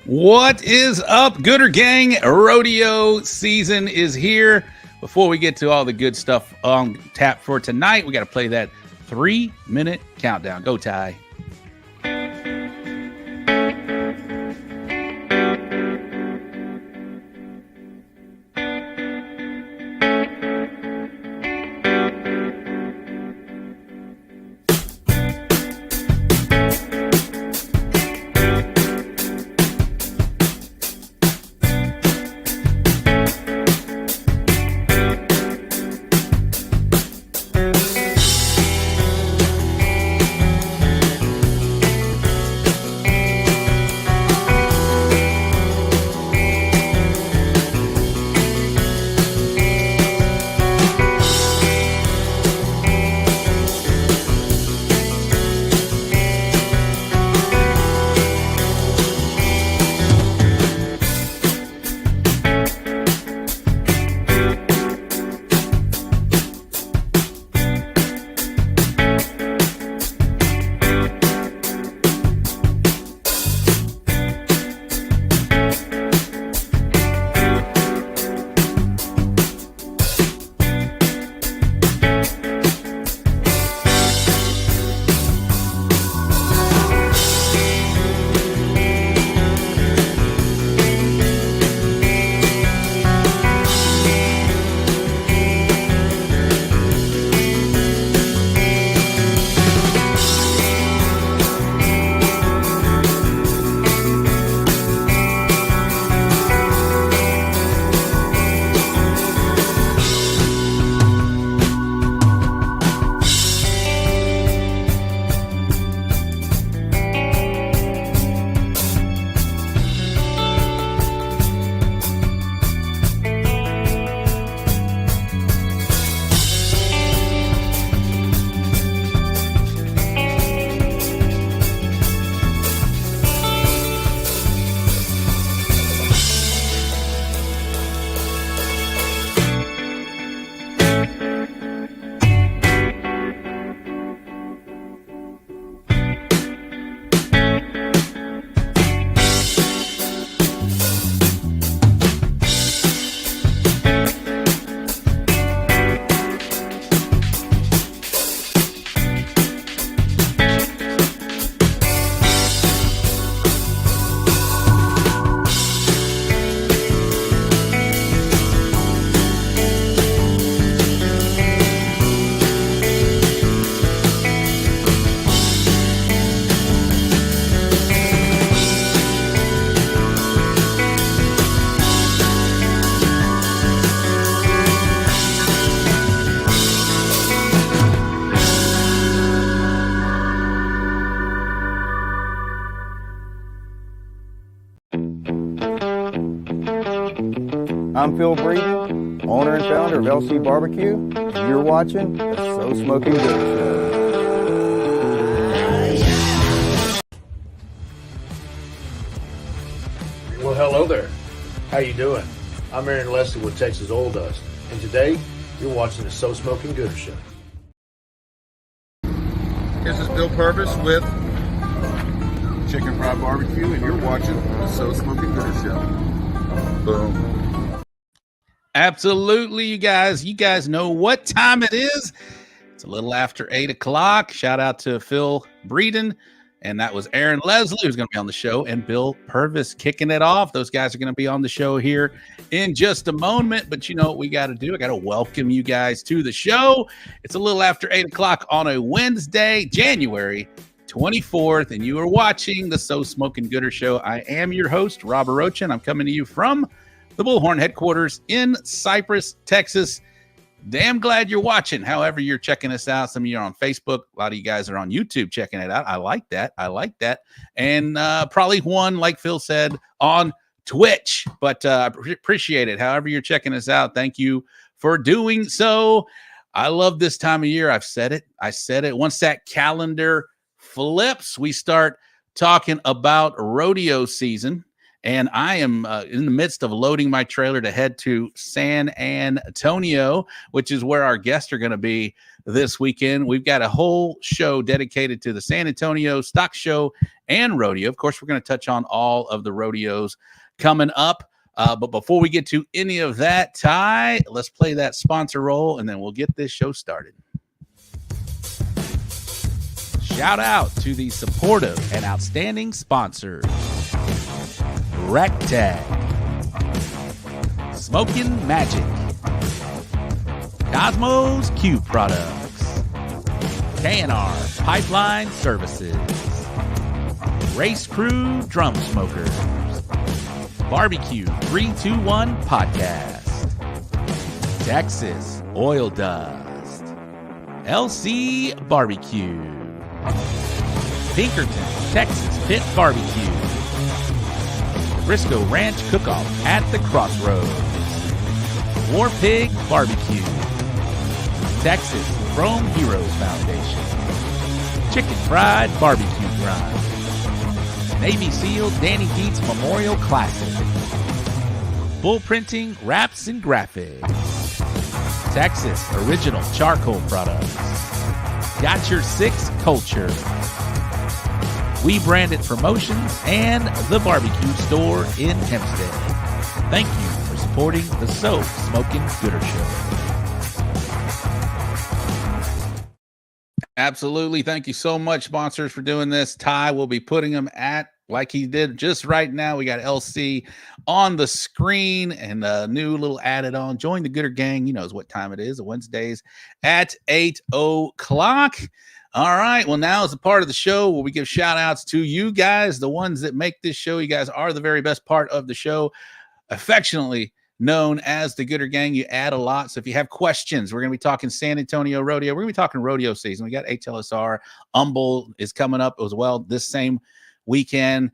What is up, Gooder Gang? Rodeo season is here. Before we get to all the good stuff on tap for tonight, we got to play that 3-minute countdown. Go, Ty. I'm Phil Breeden, owner and founder of LC Barbecue, and you're watching the So Smoking Good Show. Well, hello there. How you doing? I'm Aaron Lesley with Texas Oil Dust, and today you're watching the So Smoking Good Show. This is Bill Purvis with Chicken Fried Barbecue, and you're watching the So Smoking Good Show. Boom. Absolutely, you guys know what time it is. It's a little after 8 o'clock. Shout out to Phil Breeden, and that was Aaron Lesley who's going to be on the show, and Bill Purvis kicking it off. Those guys are going to be on the show here in just a moment, but you know what we got to do? I got to welcome you guys to the show. It's a little after 8 o'clock on a Wednesday, January 24th, and you are watching the So Smoking Gooder Show. I am your host, Rob and I'm coming to you from the Bullhorn headquarters in Cypress, Texas. Damn glad you're watching. However, you're checking us out. Some of you are on Facebook. A lot of you guys are on YouTube checking it out. I like that. And probably one, like Phil said, on Twitch. But appreciate it. However you're checking us out, thank you for doing so. I love this time of year. I've said it. I said it. Once that calendar flips, we start talking about rodeo season. And I am in the midst of loading my trailer to head to San Antonio, which is where our guests are going to be this weekend. We've got a whole show dedicated to the San Antonio Stock Show and Rodeo. Of course, we're going to touch on all of the rodeos coming up. But before we get to any of that, Ty, let's play that sponsor roll, and then we'll get this show started. Shout out to the supportive and outstanding sponsors. Rectag, Smokin' Magic, Cosmos Q Products, K&R Pipeline Services, Race Crew Drum Smokers, Barbecue 321 Podcast, Texas Oil Dust, LC Barbecue, Pinkerton Texas Pit Barbecue, Briscoe Ranch Cook-Off at the Crossroads, War Pig Barbecue, Texas Chrome Heroes Foundation, Chicken Fried Barbecue Grind, Navy SEAL Danny Dietz Memorial Classic, Bull Printing Wraps and Graphics, Texas Original Charcoal Products, Got Your Six Culture, We Branded Promotions, and the Barbecue Store in Hempstead. Thank you for supporting the So Smoking Gooder Show. Absolutely. Thank you so much, sponsors, for doing this. Ty will be putting them at, like he did just right now. We got LC on the screen and a new little added on. Join the Gooder Gang. You knows what time it is. Wednesdays at 8 o'clock. All right. Well, now is the part of the show where we give shout outs to you guys, the ones that make this show. You guys are the very best part of the show, affectionately known as the Gooder Gang. You add a lot. So if you have questions, we're going to be talking San Antonio Rodeo. We're going to be talking rodeo season. We got HLSR. Humble is coming up as well this same weekend.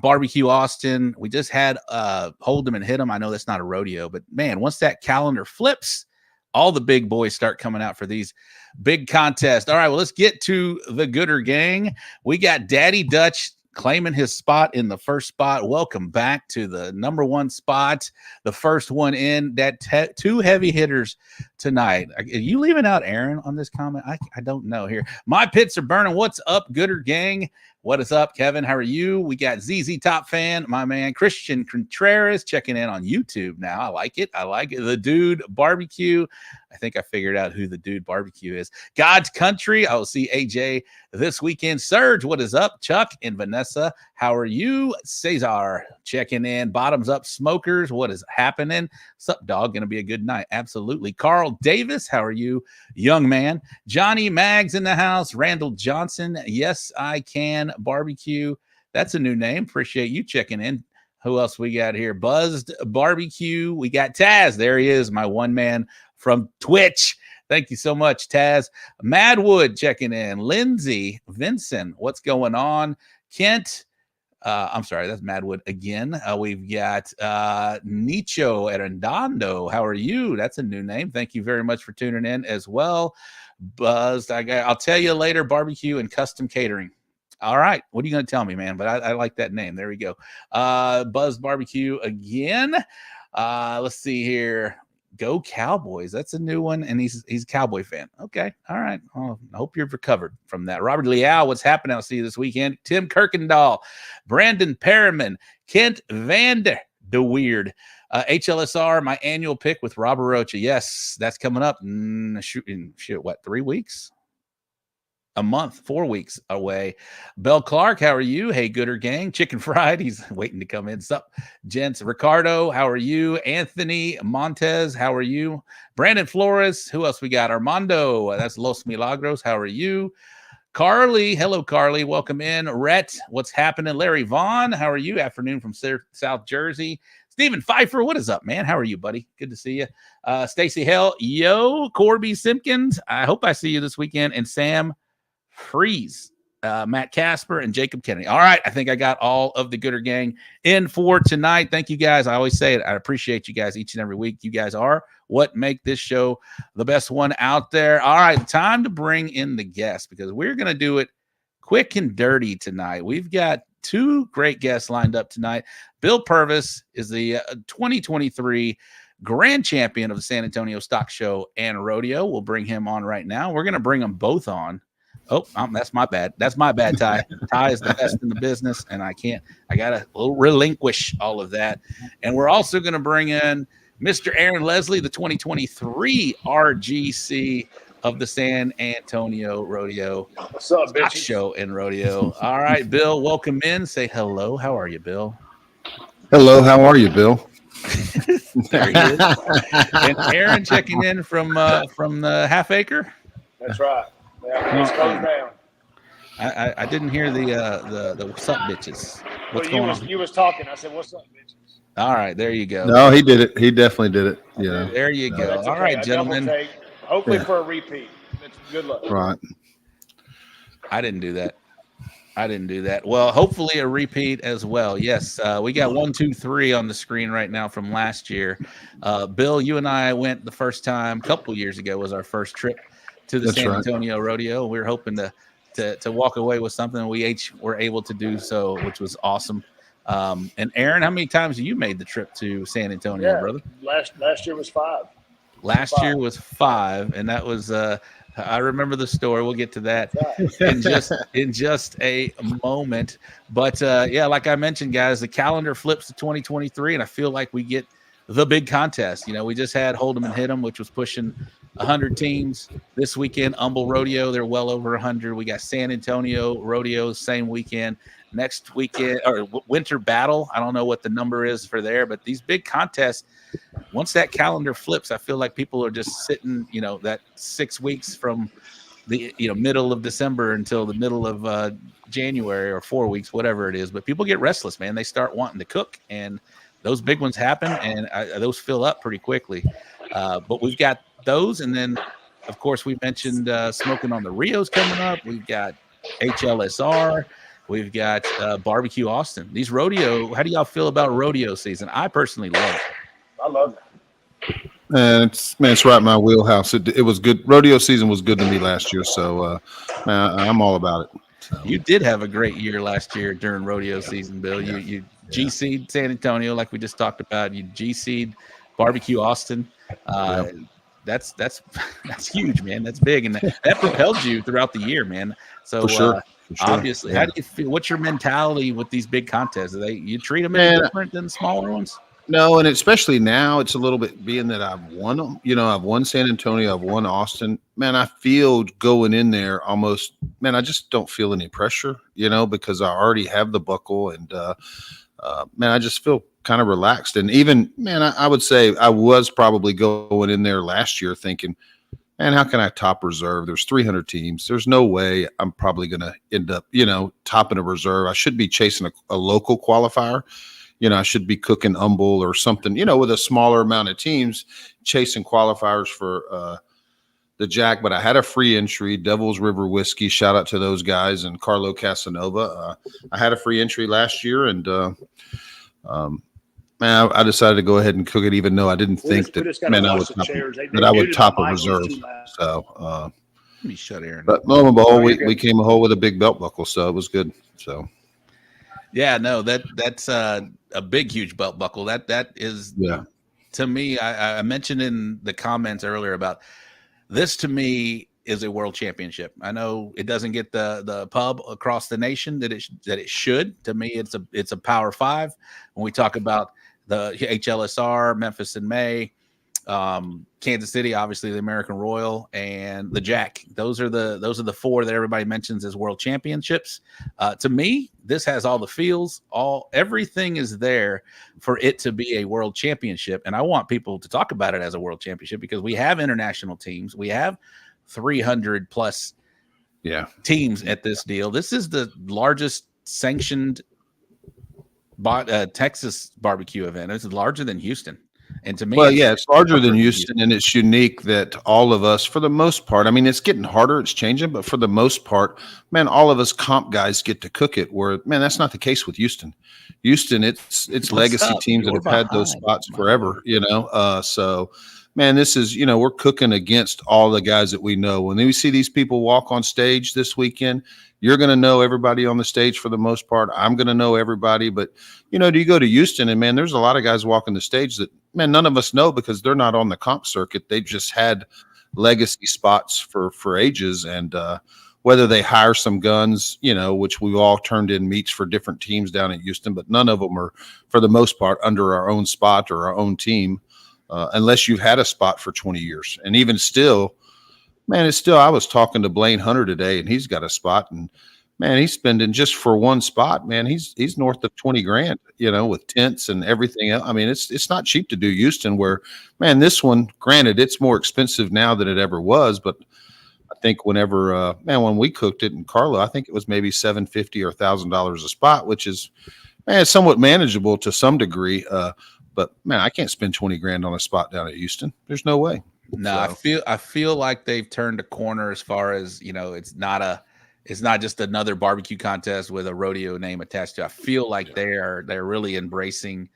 Barbecue Austin. We just had Hold 'em and Hit 'em. I know that's not a rodeo, but man, once that calendar flips, all the big boys start coming out for these big contests. All right, well, let's get to the Gooder Gang. We got Daddy Dutch claiming his spot in the first spot. Welcome back to the number one spot, the first one in. That two heavy hitters tonight. Are you leaving out Aaron on this comment? I don't know here. My pits are burning. What's up, Gooder Gang? What is up, Kevin? How are you? We got ZZ Top Fan, my man Christian Contreras checking in on YouTube now. I like it. I like it. The Dude Barbecue. I think I figured out who the Dude Barbecue is. God's Country. I will see AJ this weekend. Serge, what is up? Chuck and Vanessa, how are you? Cesar checking in. Bottoms Up Smokers, what is happening? What's up, dog? Gonna be a good night. Absolutely. Carl Davis, how are you, young man? Johnny Maggs in the house. Randall Johnson, yes, I can barbecue. That's a new name. Appreciate you checking in. Who else we got here? Buzzed Barbecue. We got Taz. There he is, my one man from Twitch. Thank you so much, Taz. Madwood checking in. Lindsay, Vincent, what's going on? Kent, I'm sorry, that's Madwood again. We've got Nicho Arredondo. How are you? That's a new name. Thank you very much for tuning in as well. Buzzed, I'll tell you later, barbecue and custom catering. All right. What are you going to tell me, man? But I like that name. There we go. Buzz Barbecue again. Let's see here. Go Cowboys. That's a new one. And he's a Cowboy fan. Okay. All right. Well, I hope you've recovered from that. Robert Leal, what's happening? I'll see you this weekend. Tim Kirkendall, Brandon Perriman, Kent Vander de Weird. HLSR, my annual pick with Robert Rocha. Yes, that's coming up. What, 3 weeks? A month, 4 weeks away. Bell Clark, how are you? Hey, Gooder Gang. Chicken Fried, he's waiting to come in. Sup, gents. Ricardo, how are you? Anthony Montez, how are you? Brandon Flores, who else we got? Armando, that's Los Milagros, how are you? Carly, hello, Carly. Welcome in. Rhett, what's happening? Larry Vaughn, how are you? Afternoon from South Jersey. Stephen Pfeiffer, what is up, man? How are you, buddy? Good to see you. Stacy Hell, yo. Corby Simpkins, I hope I see you this weekend. And Sam Freeze, Matt Casper, and Jacob Kennedy. All right, I think I got all of the Gooder Gang in for tonight. Thank you guys. I always say it. I appreciate you guys each and every week. You guys are what make this show the best one out there. All right, time to bring in the guests because we're going to do it quick and dirty tonight. We've got two great guests lined up tonight. Bill Purvis is the 2023 Grand Champion of the San Antonio Stock Show and Rodeo. We'll bring him on right now. We're going to bring them both on. Oh, that's my bad. That's my bad, Ty. Ty is the best in the business, and I got to relinquish all of that. And we're also going to bring in Mr. Aaron Lesley, the 2023 RGC of the San Antonio Rodeo. What's up, Stock bitches? Show and Rodeo. All right, Bill, welcome in. Say hello. How are you, Bill? Hello, how are you, Bill? There he is. And Aaron checking in from the half acre. That's right. Yeah, it's going down. I didn't hear the what's up, bitches. What's Well, going on? you was talking. I said, "What's up, bitches?" All right, there you go. No, he did it. He definitely did it. Yeah. There you go. That's All okay. right, A gentlemen. double take. Hopefully Yeah. for a repeat. Good luck. Right. I didn't do that. Well, hopefully a repeat as well. Yes, we got 1, 2, 3 on the screen right now from last year. Bill, you and I went the first time a couple years ago. Was our first trip to the That's San right. Antonio Rodeo. We were hoping to walk away with something. We each were able to do so, which was awesome. And Aaron, how many times have you made the trip to San Antonio, Yeah, brother? last year was 5. Last year was 5, and that was I remember the story. We'll get to that in just a moment. But yeah, like I mentioned, guys, the calendar flips to 2023, and I feel like we get the big contest. You know, we just had Hold 'em and Hit 'em, which was pushing 100 teams. This weekend, Humble Rodeo, they're well over 100. We got San Antonio Rodeo same weekend. Next weekend, or Winter Battle, I don't know what the number is for there, but these big contests, once that calendar flips, I feel like people are just sitting, you know, that 6 weeks from the middle of December until the middle of January, or 4 weeks, whatever it is. But people get restless, man. They start wanting to cook, and those big ones happen, and those fill up pretty quickly. But we've got those, and then, of course, we mentioned Smoking on the Rios coming up. We've got HLSR. We've got Barbecue Austin. These rodeo, how do y'all feel about rodeo season? I personally love it. I love it. And it's right in my wheelhouse. It was good. Rodeo season was good to me last year, so man, I'm all about it. So. You did have a great year last year during rodeo season, Bill. You GC'd San Antonio, like we just talked about. You GC'd Barbecue Austin. That's huge, man. That's big, and that propelled you throughout the year, man. So For sure. obviously, how do you feel? What's your mentality with these big contests? You treat them any different than smaller ones? No, and especially now, it's a little bit being that I've won them. You know, I've won San Antonio, I've won Austin. Man, I feel going in there almost. Man, I just don't feel any pressure. You know, because I already have the buckle, and man, I just feel kind of relaxed. And even, man, I would say I was probably going in there last year thinking, man, how can I top reserve? There's 300 teams. There's no way I'm probably going to end up, topping a reserve. I should be chasing a local qualifier. I should be cooking Humble or something, with a smaller amount of teams, chasing qualifiers for the Jack. But I had a free entry, Devil's River Whiskey. Shout out to those guys and Carlo Casanova. I had a free entry last year, and man, I decided to go ahead and cook it, even though I didn't think that I would top a reserve. So let me shut Aaron. But lo and behold, we came home with a big belt buckle, so it was good. So yeah, no, that's a big, huge belt buckle. That is, to me, I mentioned in the comments earlier about this. To me, is a world championship. I know it doesn't get the pub across the nation that it should. To me, it's a Power 5. When we talk about the HLSR, Memphis in May, Kansas City, obviously the American Royal, and the Jack. Those are the 4 that everybody mentions as world championships. To me, this has all the feels, everything is there for it to be a world championship. And I want people to talk about it as a world championship because we have international teams. We have 300 plus teams at this deal. This is the largest sanctioned Texas barbecue event. It's larger than Houston. And to me, it's larger than Houston, and it's unique that all of us, for the most part, I mean, it's getting harder, it's changing, but for the most part, man, all of us comp guys get to cook it. Where, man, that's not the case with Houston. Houston, it's legacy teams that have had those spots forever. So, man, this is, we're cooking against all the guys that we know. When we see these people walk on stage this weekend, you're going to know everybody on the stage for the most part. I'm going to know everybody. But, do you go to Houston and, man, there's a lot of guys walking the stage that, man, none of us know because they're not on the comp circuit. They just had legacy spots for ages. And whether they hire some guns, which we all turned in meets for different teams down at Houston, but none of them are, for the most part, under our own spot or our own team. Unless you've had a spot for 20 years. And even still, man, I was talking to Blaine Hunter today and he's got a spot and, man, he's spending just for one spot, man, he's north of 20 grand, with tents and everything else. I mean, it's not cheap to do Houston where, man, this one, granted, it's more expensive now than it ever was. But I think whenever, when we cooked it in Carlo, I think it was maybe $750 or $1,000 a spot, which is, man, it's somewhat manageable to some degree. But man, I can't spend 20 grand on a spot down at Houston. There's no way. No, So, I feel like they've turned a corner as far as, it's not just another barbecue contest with a rodeo name attached to it. I feel like they're really embracing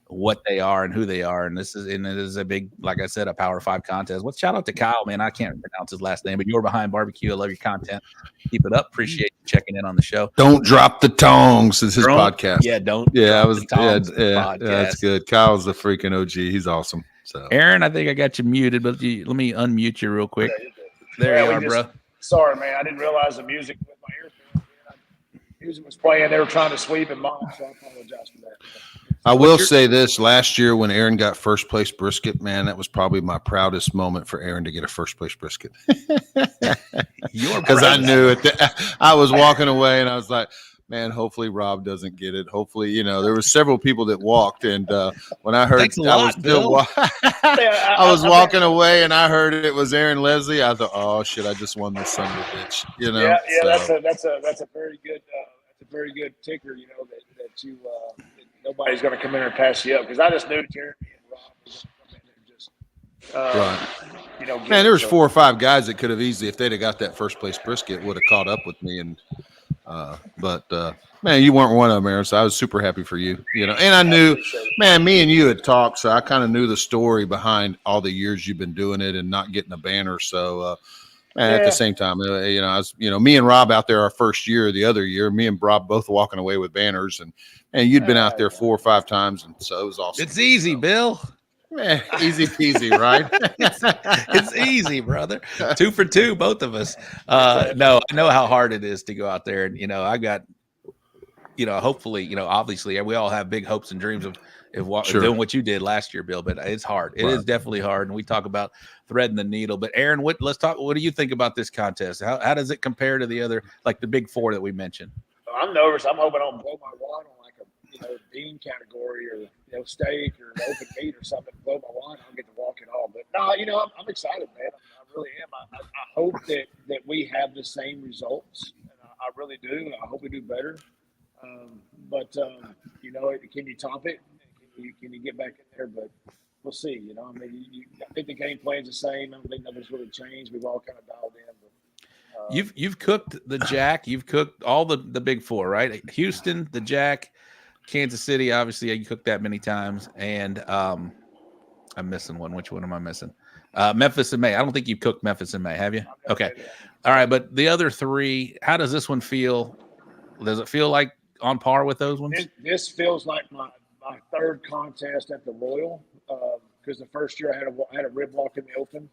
what they are and who they are. And it is a big, like I said, a Power 5 contest. Well, shout out to Kyle, man. I can't pronounce his last name, but you're behind barbecue. I love your content. Keep it up. Appreciate you checking in on the show. don't drop the tongs. It's his podcast. Yeah, don't. Yeah, drop the tongs yeah, podcast. that's good. Kyle's the freaking OG. He's awesome. So, Aaron, I think I got you muted, but let me unmute you real quick. There you are, bro. Sorry, man. I didn't realize the music with my earphones. Music was playing. They were trying to sweep and mom, so I apologize for that. I will say this: last year when Aaron got first place brisket, man, that was probably my proudest moment for Aaron to get a first place brisket. Because I knew it. I was walking away and I was like, man, hopefully Rob doesn't get it. Hopefully, there were several people that walked, and when I heard, I was walking away and I heard it was Aaron Lesley. I thought, oh shit, I just won this son of a bitch. Yeah, so. that's a very good ticker. That you nobody's going to come in and pass you up because I just knew Jeremy and Rob was going to come in and just right. Man, there was 4 or 5 guys that could have easily, if they'd have got that first place brisket, would have caught up with me. And but man, you weren't one of them, Aaron. So I was super happy for you. And I knew, man, me and you had talked, so I kind of knew the story behind all the years you've been doing it and not getting a banner. So at the same time, I was, me and Rob out there our first year, the other year, me and Rob both walking away with banners, and you'd been out there 4 or 5 times, and so it was awesome. It's easy, Bill. Man, easy peasy, right? It's easy, brother. 2 for 2, both of us. No, I know how hard it is to go out there, and I got, hopefully, obviously, we all have big hopes and dreams of doing what you did last year, Bill. But it's hard. It is definitely hard, and we talk about threading the needle. But Aaron, let's talk. What do you think about this contest? How does it compare to the other, like the big 4 that we mentioned? I'm nervous. I'm hoping I don't blow my wad on like a bean category or steak or open meat or something. Blow my wad, I'll get to walk it all. But no, I'm excited, man. I really am. I hope that we have the same results. And I really do. I hope we do better. But can you top it? Can you get back in there? But we'll see. I think the game plan's the same. I don't think nothing's really changed. We've all kind of dialed in. But, you've cooked the Jack. You've cooked all the big 4, right? Houston, the Jack, Kansas City. Obviously, you cooked that many times. And I'm missing one. Which one am I missing? Memphis in May. I don't think you've cooked Memphis in May, have you? Okay. All right. But the other 3, how does this one feel? Does it feel like on par with those ones? This feels like my 3rd contest at the Royal because the first year I had a rib walk in the open,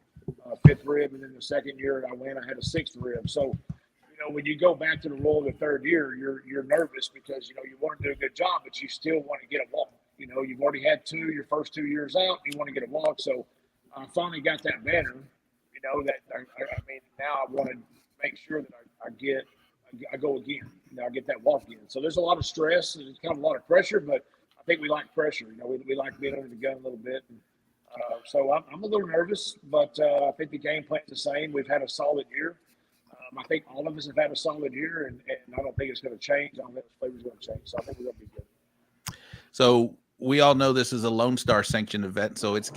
5th rib, and then the second year I had a 6th rib. So, when you go back to the Royal the 3rd year, you're nervous because you want to do a good job, but you still want to get a walk. You've already had 2 your first 2 years out. You want to get a walk, so I finally got that banner. That now I want to make sure that I go again. I get that walk in. So there's a lot of stress and it's kind of a lot of pressure, but I think we like pressure. We like being under the gun a little bit. And, so I'm a little nervous, but I think the game plan's the same. We've had a solid year. I think all of us have had a solid year, and I don't think it's going to change. I don't think the flavor's going to change. So I think we're going to be good. So we all know this is a Lone Star sanctioned event. So it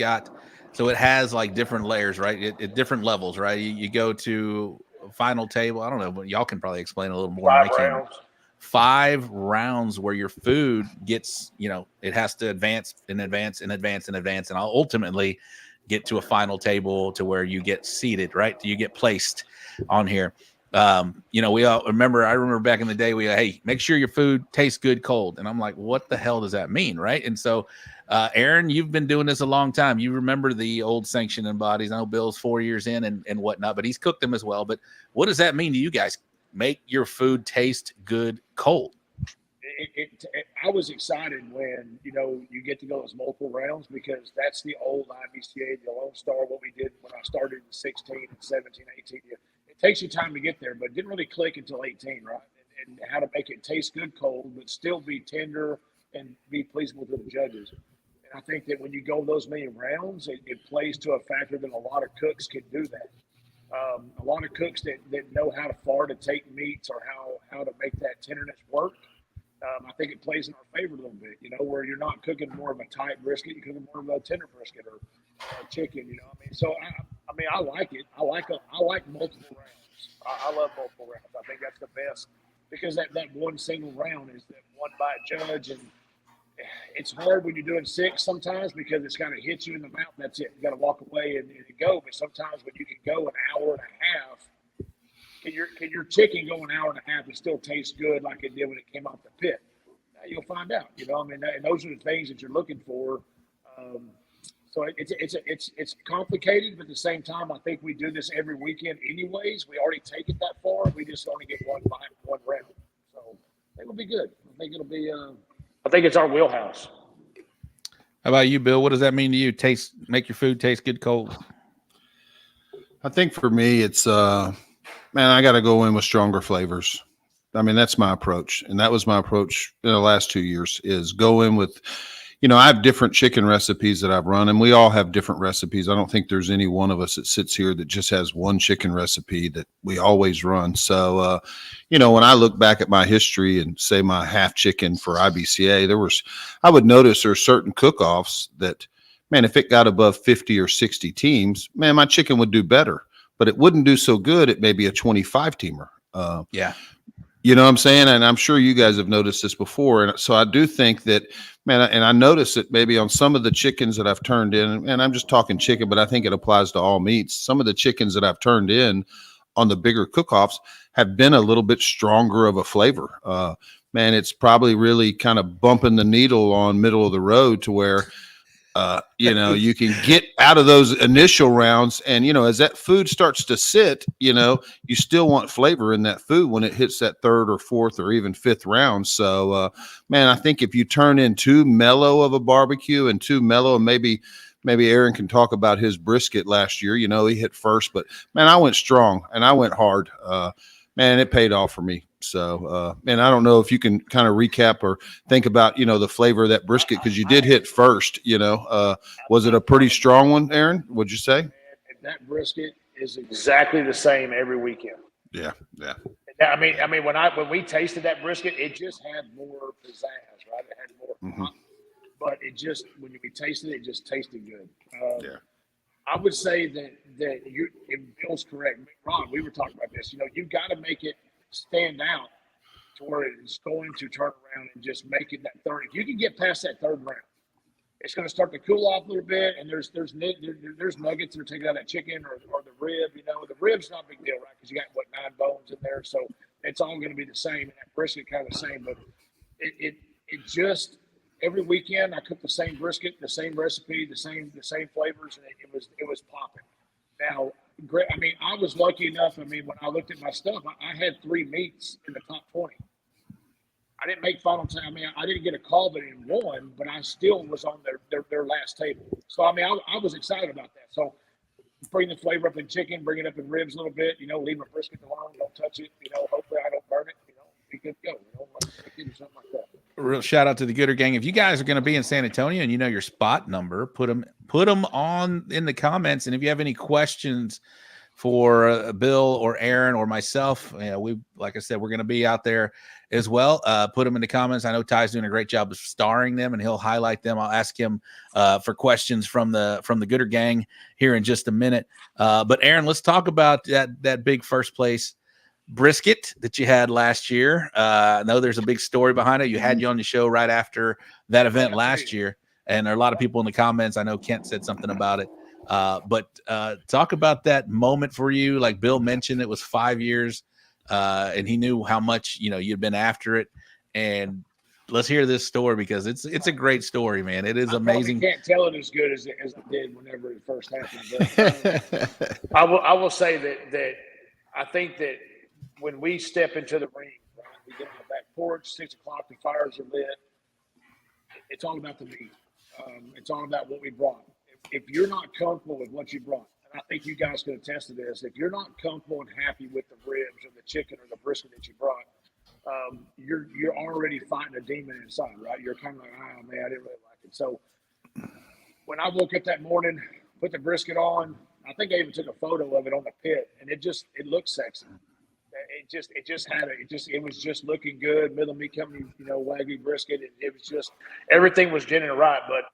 has like different layers, right? At different levels, right? You go to a final table. I don't know, but y'all can probably explain a little more. 5 rounds. 5 rounds where your food gets, it has to advance and advance and advance and advance. And ultimately get to a final table to where you get seated, right? You get placed on here. We all remember, I remember back in the day, hey, make sure your food tastes good cold. And I'm like, what the hell does that mean? Right. And so, Aaron, you've been doing this a long time. You remember the old sanctioning bodies. I know Bill's 4 years in and whatnot, but he's cooked them as well. But what does that mean to you guys? Make your food taste good cold. I was excited when, you get to go those multiple rounds, because that's the old IBCA, the Lone Star, what we did when I started in 16 and 17, 18. It takes you time to get there, but it didn't really click until 18, right? And how to make it taste good cold, but still be tender and be pleasable to the judges. And I think that when you go those many rounds, it plays to a factor that a lot of cooks can do that. A lot of cooks that know how far to take meats or how to make that tenderness work. I think it plays in our favor a little bit, where you're not cooking more of a tight brisket, you're cooking more of a tender brisket or chicken, So I like it. I like multiple rounds. I love multiple rounds. I think that's the best, because that one single round is that one by a judge, and it's hard when you're doing 6 sometimes, because it's kind of hits you in the mouth. That's it. You got to walk away and go. But sometimes when you can go an hour and a half. Can your chicken go an hour and a half and still taste good like it did when it came off the pit? Now you'll find out, and those are the things that you're looking for. So it's complicated, but at the same time, I think we do this every weekend anyways. We already take it that far. We just only get one round. So I think it'll be good. I think it'll be, I think it's our wheelhouse. How about you, Bill? What does that mean to you? Make your food taste good cold. I think for me, it's, man, I got to go in with stronger flavors. I mean, that's my approach. And that was my approach in the last 2 years, is go in with, I have different chicken recipes that I've run, and we all have different recipes. I don't think there's any one of us that sits here that just has one chicken recipe that we always run. So, when I look back at my history and say my half chicken for IBCA, I would notice there are certain cook-offs that, man, if it got above 50 or 60 teams, man, my chicken would do better. But it wouldn't do so good at maybe a 25 teamer. Yeah. You know what I'm saying? And I'm sure you guys have noticed this before. And so I do think that, man, and I noticed it maybe on some of the chickens that I've turned in, and I'm just talking chicken, but I think it applies to all meats. Some of the chickens that I've turned in on the bigger cook-offs have been a little bit stronger of a flavor. Man, it's probably really kind of bumping the needle on middle of the road to where, you can get out of those initial rounds, and, as that food starts to sit, you still want flavor in that food when it hits that 3rd or 4th or even 5th round. So, man, I think if you turn in too mellow of a barbecue and too mellow, and maybe Aaron can talk about his brisket last year, he hit first, but man, I went strong and I went hard. Man, it paid off for me. So, and I don't know if you can kind of recap or think about, the flavor of that brisket, because you did hit first, was it a pretty strong one, Aaron? Would you say? That brisket is exactly the same every weekend. Yeah. Yeah. I mean, when we tasted that brisket, it just had more pizzazz, right? It had more, but when we tasted it, it just tasted good. Yeah. I would say that you, and Bill's correct. Ron, we were talking about this. You've got to make it stand out to where it's going to turn around and just make it that 3rd. If you can get past that 3rd round, it's going to start to cool off a little bit, and there's nuggets that are taken out of that chicken or the rib. The rib's not a big deal, right? Because you got 9 bones in there, so it's all going to be the same, and that brisket kind of the same. But it just every weekend I cook the same brisket, the same recipe, the same flavors, and it was popping. Now, great. I mean, I was lucky enough. I mean, when I looked at my stuff, I had 3 meats in the top 20. I didn't make final time. I mean, I didn't get a call, but in one, but I still was on their last table. So, I mean, I was excited about that. So, bring the flavor up in chicken, bring it up in ribs a little bit, leave my brisket alone, don't touch it, hopefully I don't burn it, be good to go, like chicken or something like that. Real shout out to the Gooder Gang. If you guys are going to be in San Antonio and your spot number, put them on in the comments. And if you have any questions for Bill or Aaron or myself, like I said, we're going to be out there as well. Put them in the comments. I know Ty's doing a great job of starring them, and he'll highlight them. I'll ask him for questions from the Gooder Gang here in just a minute. But Aaron, let's talk about that big first place brisket that you had last year. I know there's a big story behind it. You had you on the show right after that event last year, and there are a lot of people in the comments. I know Kent said something about it. But talk about that moment for you. Like Bill mentioned, it was 5 years, and he knew how much you'd been after it. And let's hear this story because it's a great story, man. It is amazing. I can't tell it as good as I did whenever it first happened. But, I will say that I think that when we step into the ring, right, we get on the back porch, 6 o'clock, the fires are lit. It's all about the meat. It's all about what we brought. If you're not comfortable with what you brought, and I think you guys can attest to this, if you're not comfortable and happy with the ribs or the chicken or the brisket that you brought, you're already fighting a demon inside, right? You're kind of like, oh man, I didn't really like it. So when I woke up that morning, put the brisket on, I think I even took a photo of it on the pit, and it looked sexy. It was just looking good. Middle meat company, Wagyu brisket. It was just, everything was genuine right. But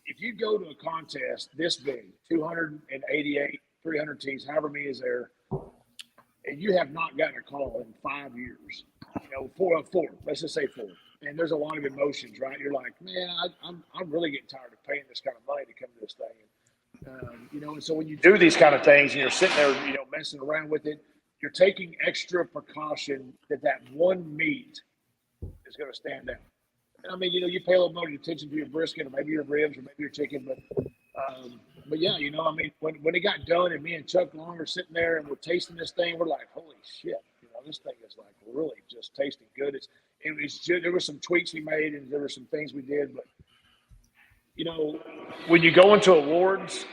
if you go to a contest this big, 288, 300 teams, however many is there, and you have not gotten a call in 5 years, four, let's just say 4. And there's a lot of emotions, right? You're like, man, I'm really getting tired of paying this kind of money to come to this thing. And so when you do these kind of things and you're sitting there, messing around with it, you're taking extra precaution that one meat is going to stand out. I mean, you pay a little more attention to your brisket or maybe your ribs or maybe your chicken, but yeah, I mean, when it got done and me and Chuck Long are sitting there and we're tasting this thing, we're like, holy shit, this thing is like really just tasting good. There were some tweaks we made and there were some things we did, but when you go into awards,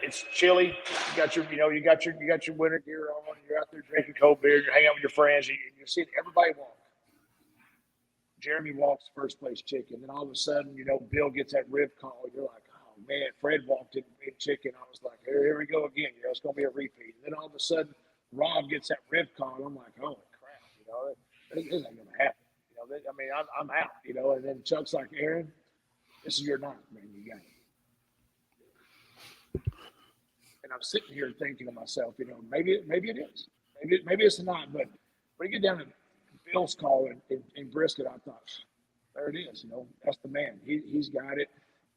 it's chilly. You got your winter gear on. You're out there drinking cold beer. You're hanging out with your friends. You're seeing everybody walk. Jeremy walks first place chicken. Then all of a sudden, Bill gets that rib call. You're like, oh man, Fred walked in big chicken. I was like, here we go again. It's going to be a repeat. And then all of a sudden, Rob gets that rib call. And I'm like, holy crap, this ain't going to happen. I mean, I'm out. And then Chuck's like, Aaron, this is your night, man. You got it. And I'm sitting here thinking to myself, maybe it is. Maybe it's not. But when you get down to Bill's call in brisket, I thought, there it is. That's the man. He's got it.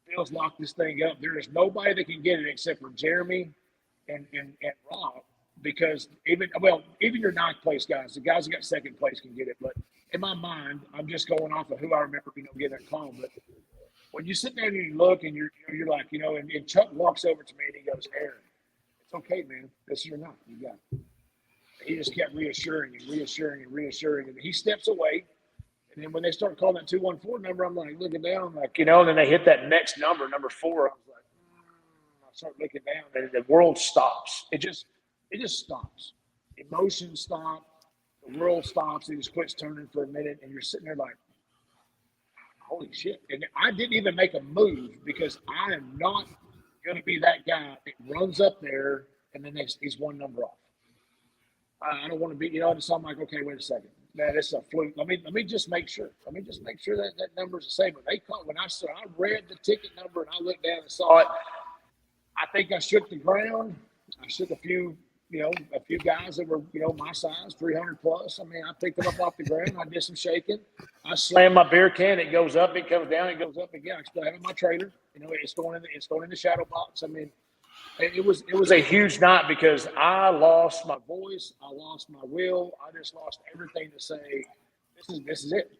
Bill's locked this thing up. There is nobody that can get it except for Jeremy and Rob, because even your 9th place guys, the guys that got 2nd place can get it. But in my mind, I'm just going off of who I remember, getting that call. But when you sit there and you look and you're like, and Chuck walks over to me and he goes, Aaron, it's okay, man. This is your night. You got it. He just kept reassuring. And he steps away. And then when they start calling that 214 number, I'm like looking down, like, and then they hit that next number 4. I was like, I start looking down and the world stops. It just stops. Emotions stop. The world stops. It just quits turning for a minute. And you're sitting there like, holy shit. And I didn't even make a move because I am not going to be that guy that runs up there and then he's one number off. I don't want to be, so I'm like, okay, wait a second. Man, it's a fluke. Let me just make sure. That number's the same. But when I read the ticket number and I looked down and saw it, I think I shook the ground. I shook a few guys that were, my size, 300 plus. I mean, I picked them up off the ground. I did some shaking. I slammed my beer can. It goes up. It comes down. It goes up again. I still have it in my trailer. It's going in the shadow box. I mean, it was a huge night because I lost my voice. I lost my will. I just lost everything to say, this is it.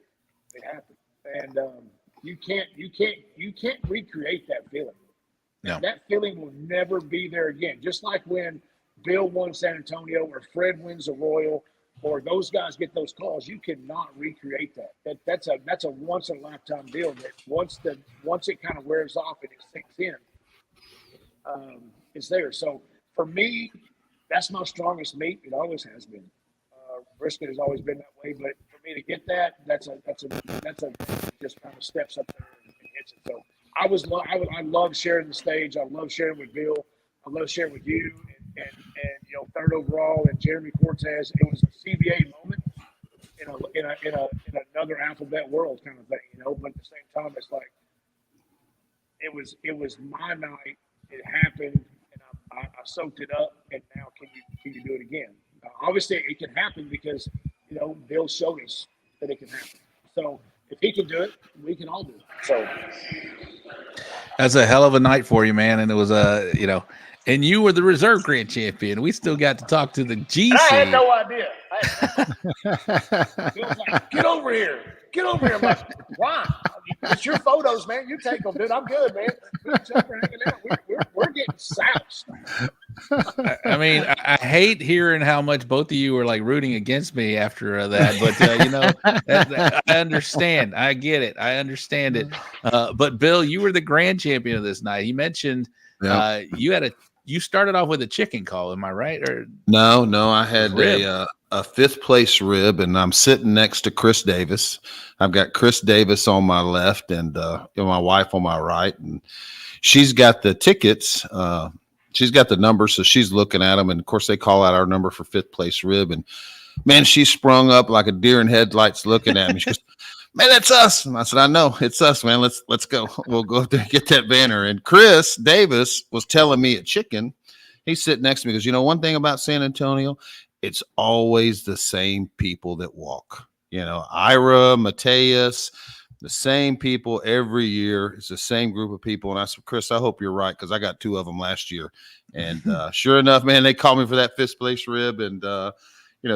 It happened. And you can't recreate that feeling. No. That feeling will never be there again. Just like when Bill won San Antonio or Fred wins a Royal or those guys get those calls, you cannot recreate that. That's a once in a lifetime deal that once it kind of wears off and it sinks in, it's there. So for me, that's my strongest meat. It always has been. Brisket has always been that way, but for me to get that, that's a just kind of steps up there and hits it. So I love sharing the stage. I love sharing with Bill. I love sharing with you and 3rd overall and Jeremy Cortez. It was a CBA moment in another alphabet world kind of thing, But at the same time, it's like it was my night. It happened, and I soaked it up. And now, can you do it again? Obviously, it can happen because Bill showed us that it can happen. So if he can do it, we can all do it. So That's a hell of a night for you, man. And it was and you were the reserve grand champion. We still got to talk to the GC. and I had no idea. Bill's like, get over here. Get over here. I'm like, why? It's your photos, man. You take them, dude. I'm good, man. We're hanging out. We're getting soused. I mean, I hate hearing how much both of you were like rooting against me after that, but I understand. I get it. I understand it. But Bill, you were the grand champion of this night. He mentioned you started off with a chicken call. Am I right? Or no, I had a fifth place rib, and I'm sitting next to Chris Davis. I've got Chris Davis on my left and my wife on my right, and she's got the tickets. She's got the number, so she's looking at them. And of course, they call out our number for fifth place rib. And man, she sprung up like a deer in headlights looking at me. She goes, man, that's us. And I said, I know, it's us, man. Let's go. We'll go up there and get that banner. And Chris Davis was telling me at chicken, he's sitting next to me, because one thing about San Antonio, it's always the same people that walk. Ira, Mateus, the same people every year. It's the same group of people. And I said, Chris, I hope you're right, because I got 2 of them last year. And sure enough, man, they called me for that fifth place rib. And,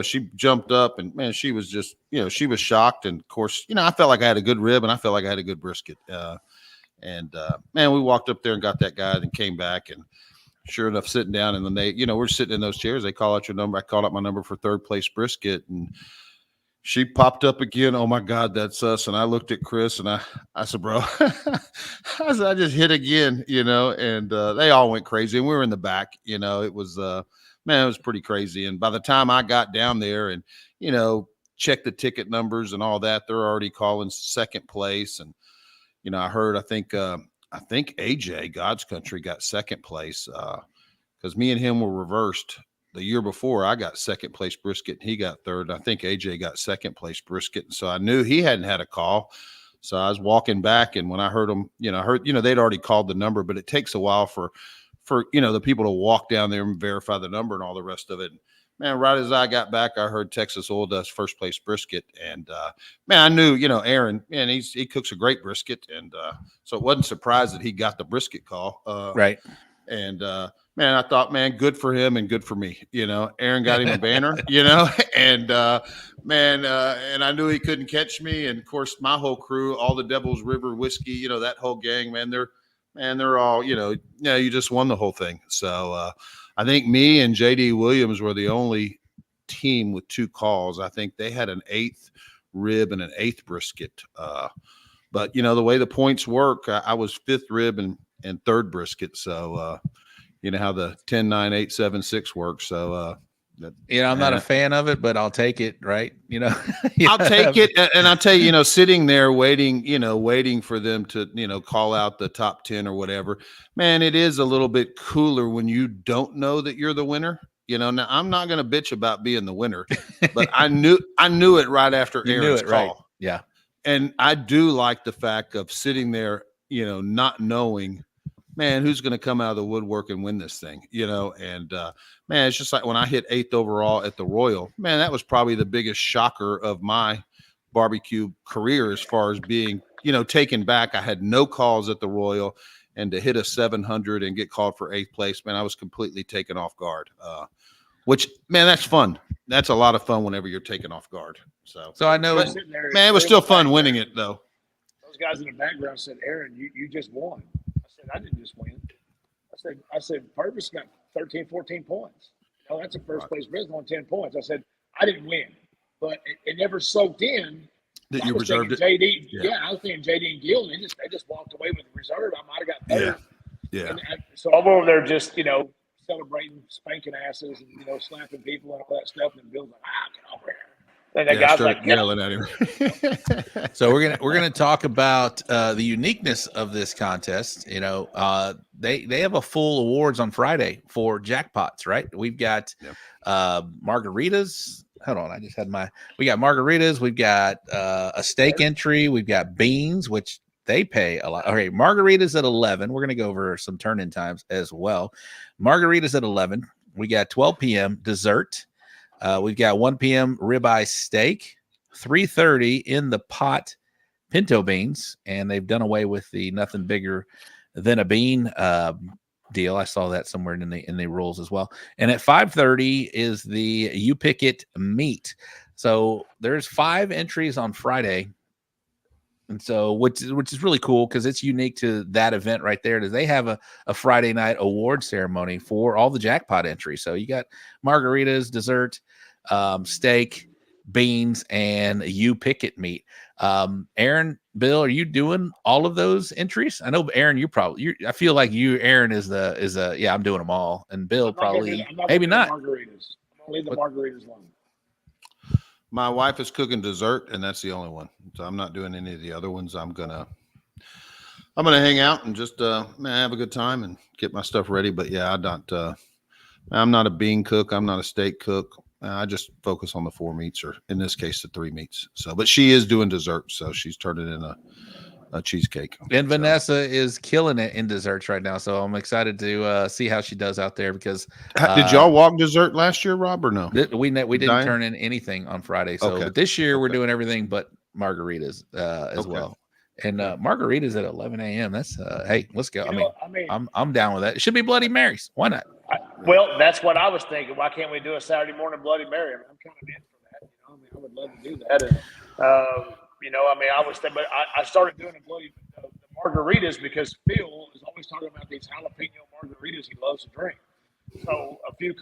she jumped up, and man, she was just, she was shocked. And of course, I felt like I had a good rib, and I felt like I had a good brisket. Man, we walked up there and got that guy, and came back, and sure enough, sitting down, and then they, we're sitting in those chairs. They call out your number. I called out my number for third place brisket, and she popped up again. Oh my God, that's us. And I looked at Chris, and I said, bro, I just hit again, and they all went crazy, and we were in the back. It was, man, it was pretty crazy. And by the time I got down there and, checked the ticket numbers and all that, they're already calling second place. And, I heard, I think AJ God's Country got second place, because me and him were reversed. The year before, I got second place brisket, and he got third. I think AJ got second place brisket. And so I knew he hadn't had a call. So I was walking back, and when I heard him, they'd already called the number, but it takes a while for the people to walk down there and verify the number and all the rest of it. And man, right as I got back, I heard Texas Oil Dust first place brisket. And man, I knew, Aaron, man, he cooks a great brisket. And so it wasn't surprised that he got the brisket call. Right. And man, I thought, man, good for him and good for me. Aaron got him a banner, and man, and I knew he couldn't catch me. And of course, my whole crew, all the Devil's River whiskey, that whole gang, man, they're all, you just won the whole thing. So I think me and JD Williams were the only team with 2 calls. I think they had an 8th rib and an 8th brisket. But the way the points work, I was 5th rib and 3rd brisket. So, how the 10, 9, 8, 7, 6 works. So, I'm not a fan of it, but I'll take it. Right. I'll take it. And I'll tell you, sitting there waiting for them to, call out the top 10 or whatever, man, it is a little bit cooler when you don't know that you're the winner. Now I'm not going to bitch about being the winner, but I knew it right after Aaron's call. Right. Yeah. And I do like the fact of sitting there, not knowing, man, who's going to come out of the woodwork and win this thing, and man, it's just like when I hit 8th overall at the Royal, man, that was probably the biggest shocker of my barbecue career as far as being, taken back. I had no calls at the Royal, and to hit a 700 and get called for 8th place, man, I was completely taken off guard, which, man, that's fun. That's a lot of fun whenever you're taken off guard. So I know, man, it was still fun winning it though. Those guys in the background said, Aaron, you just won. I said, I didn't just win. I said, Purvis got 13, 14 points. That's a first place business on 10 points. I said, I didn't win, but it never soaked in that you reserved it. JD, I was thinking JD and Gill, they just walked away with the reserve. I might have got third. Yeah. So I'm over there just, celebrating, spanking asses and, slapping people and all that stuff. And Bill's like, get over here. And that guy's like yelling at him. So we're gonna talk about the uniqueness of this contest. They have a full awards on Friday for jackpots, right? We've got margaritas. Hold on, we got margaritas. We've got a steak entry. We've got beans, which they pay a lot. Okay, margaritas at 11. We're gonna go over some turn-in times as well. Margaritas at 11. We got 12 p.m. dessert. We've got 1 p.m. ribeye steak, 3:30 in the pot pinto beans, and they've done away with the nothing bigger than a bean deal. I saw that somewhere in the rules as well. And at 5:30 is the You Pick It meet. So there's 5 entries on Friday. And so, which is really cool because it's unique to that event right there. Is they have a Friday night award ceremony for all the jackpot entries. So you got margaritas, dessert, steak, beans, and You Pick It meat. Aaron, Bill, are you doing all of those entries? I know Aaron, I feel like Aaron is yeah, I'm doing them all, and Bill probably maybe not. Margaritas. I'm gonna leave the margaritas alone. My wife is cooking dessert, and that's the only one. So I'm not doing any of the other ones. I'm gonna hang out and just have a good time and get my stuff ready. But yeah, I'm not a bean cook. I'm not a steak cook. I just focus on the 4 meats, or in this case, the 3 meats. So, but she is doing dessert, so she's turning in a cheesecake. And Vanessa is killing it in desserts right now, so I'm excited to see how she does out there. Because did y'all walk dessert last year, Rob, or no? We didn't turn in anything on Friday. So Okay. But this year we're doing everything but margaritas as well. And margaritas at 11 a.m. That's hey, let's go. I'm down with that. It should be Bloody Marys. Why not? Well, that's what I was thinking. Why can't we do a Saturday morning Bloody Mary? I'm kind of in for that. I would love to do that. And, I was thinking, but I started doing the margaritas because Phil is always talking about these jalapeno margaritas he loves to drink. So a few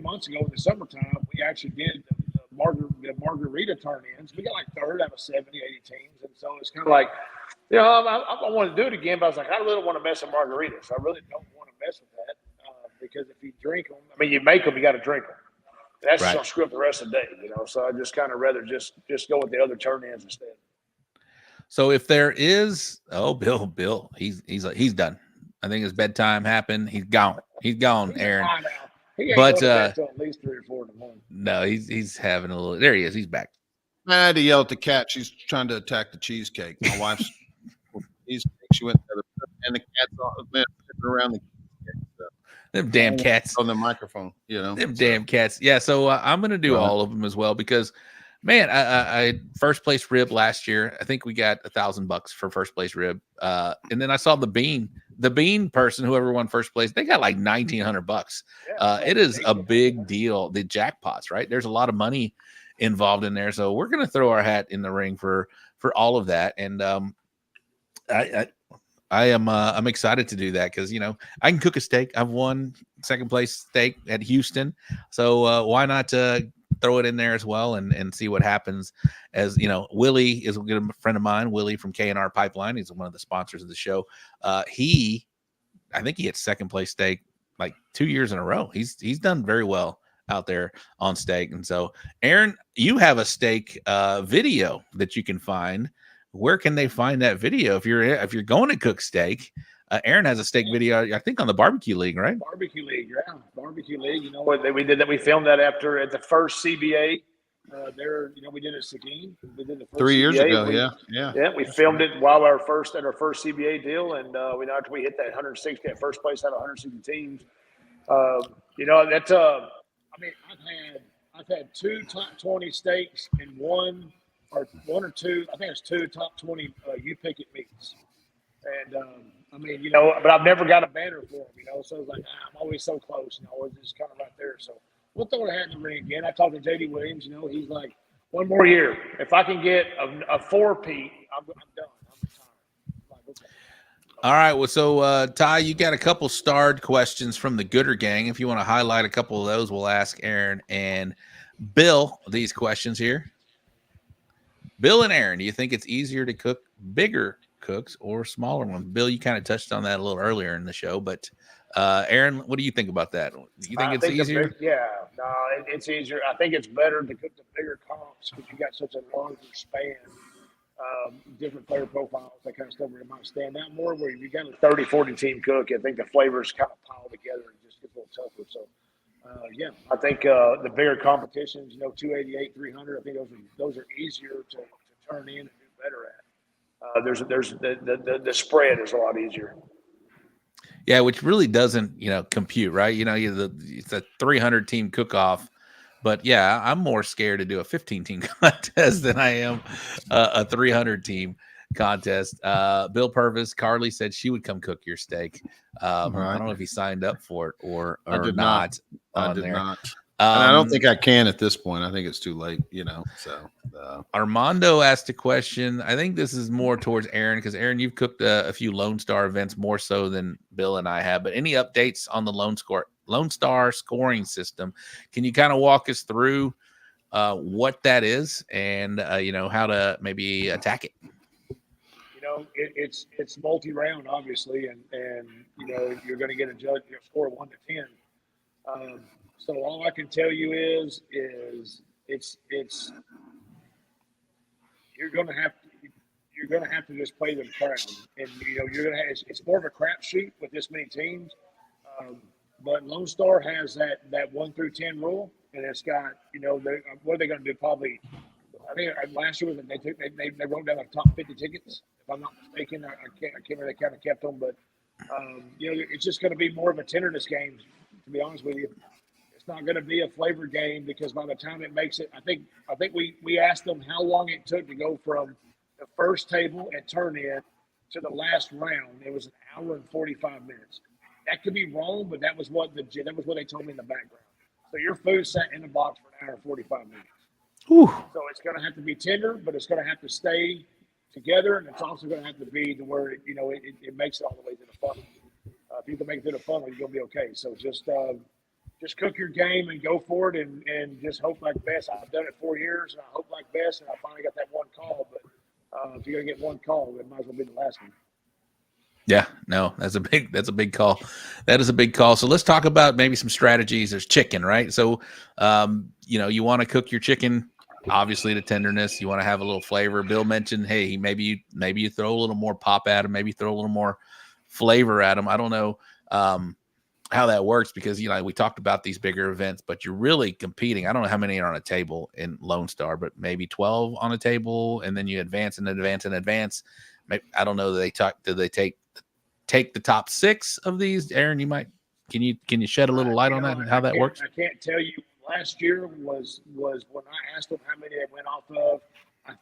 months ago in the summertime, we actually did the margarita turn-ins. We got like 3rd out of 70, 80 teams. And so it's kind of like, I want to do it again, but I was like, I really don't want to mess with margaritas. I really don't want to mess with that. Because if you drink them, you make them, you got to drink them. That's just gonna screw up the rest of the day, So I just kind of rather just go with the other turn-ins instead. So if there is, Bill, he's done. I think his bedtime happened. He's gone. Aaron. He ain't but going to bed at least 3 or 4 in the morning. No, he's having a little. There he is. He's back. I had to yell at the cat. She's trying to attack the cheesecake. My wife's. She went to and the cat's sitting around the. Them damn cats on the microphone, Them damn cats. Yeah, so I'm gonna do all of them as well because, man, I first place rib last year. I think we got $1,000 for first place rib. And then I saw the bean person, whoever won first place, they got like $1,900. It is a big deal. The jackpots, right? There's a lot of money involved in there, so we're gonna throw our hat in the ring for all of that. And I'm excited to do that because I can cook a steak. I've won second place steak at Houston, so why not throw it in there as well and see what happens? As Willie is a good friend of mine, Willie from K&R Pipeline. He's one of the sponsors of the show. I think he had second place steak like 2 years in a row. He's done very well out there on steak. And so, Aaron, you have a steak video that you can find. Where can they find that video if you're going to cook steak? Aaron has a steak video, I think, on the Barbecue League, right? Barbecue League, yeah, Barbecue League. We did that. We filmed that at the first CBA. We did it at Seguin. We did the first 3 years CBA. ago. Yeah. We filmed it while our first CBA deal, and after we hit that 160 at first place out of 160 teams. I've had 2 top 20 steaks and one or two. I think it's 2 top 20 You Pick It meats, and but I've never got a banner for them. So it's like I'm always so close. It's just kind of right there. So we'll throw a hat in the ring again. I talked to JD Williams. He's like, 1 more year. If I can get a 4-peat, I'm done. I'm retired. Like, okay. All right. Well, so Ty, you got a couple starred questions from the Gooder Gang. If you want to highlight a couple of those, we'll ask Aaron and Bill these questions here. Bill and Aaron, do you think it's easier to cook bigger cooks or smaller ones? Bill, you kind of touched on that a little earlier in the show, but Aaron, what do you think about that? Do you think it's easier? It's easier. I think it's better to cook the bigger comps because you got such a larger span, different flavor profiles, that kind of stuff where it might stand out more. Where you got a 30, 40 team cook, I think the flavors kind of pile together and just get a little tougher. So, I think the bigger competitions, 288, 300, I think those are easier to turn in and do better at. There's the spread is a lot easier. Yeah, which really doesn't, compute, right? It's a 300 team cook-off, but yeah, I'm more scared to do a 15 team contest than I am a 300 team. contest. Bill Purvis, Carly said she would come cook your steak. I don't know if he signed up for it or not. I did there. not. And I don't think I can at this point. I think it's too late, So Armando asked a question. I think this is more towards Aaron, because Aaron, you've cooked a few Lone Star events more so than Bill and I have. But any updates on the Lone Star scoring system? Can you kind of walk us through what that is and how to maybe attack it? It's multi-round, obviously, and you're going to get a judge, your score 1 to 10. So all I can tell you is it's you're going to have to just play them crowd, and you're going to have, it's more of a crapshoot with this many teams. But Lone Star has that 1 through 10 rule, and it's got what are they going to do? Probably, I think last year they wrote down the top 50 tickets. If I'm not mistaken, I can't remember, they kind of kept them, but it's just going to be more of a tenderness game. To be honest with you, it's not going to be a flavor game, because by the time it makes it, I think we asked them how long it took to go from the first table and turn in to the last round. It was 1 hour and 45 minutes. That could be wrong, but that was what they told me in the background. So your food sat in the box for 1 hour and 45 minutes. Whew. So it's going to have to be tender, but it's going to have to stay together, and it's also going to have to be to where it makes it all the way to the funnel. If you can make it to the funnel, you're going to be okay. So just cook your game and go for it, and just hope like best. I've done it 4 years, and I hope like best, and I finally got that one call. But if you're going to get one call, it might as well be the last one. Yeah, no, that's a big call. That is a big call. So let's talk about maybe some strategies. There's chicken, right? So, you want to cook your chicken, obviously to tenderness. You want to have a little flavor. Bill mentioned, hey, maybe you throw a little more pop at him, maybe throw a little more flavor at him. I don't know how that works, because we talked about these bigger events, but you're really competing. I don't know how many are on a table in Lone Star, but maybe 12 on a table, and then you advance and advance and advance. Maybe, I don't know. Do they take the top 6 of these? Aaron, can you shed a little light on that and how that works? I can't tell you. Last year was when I asked them how many they went off of. I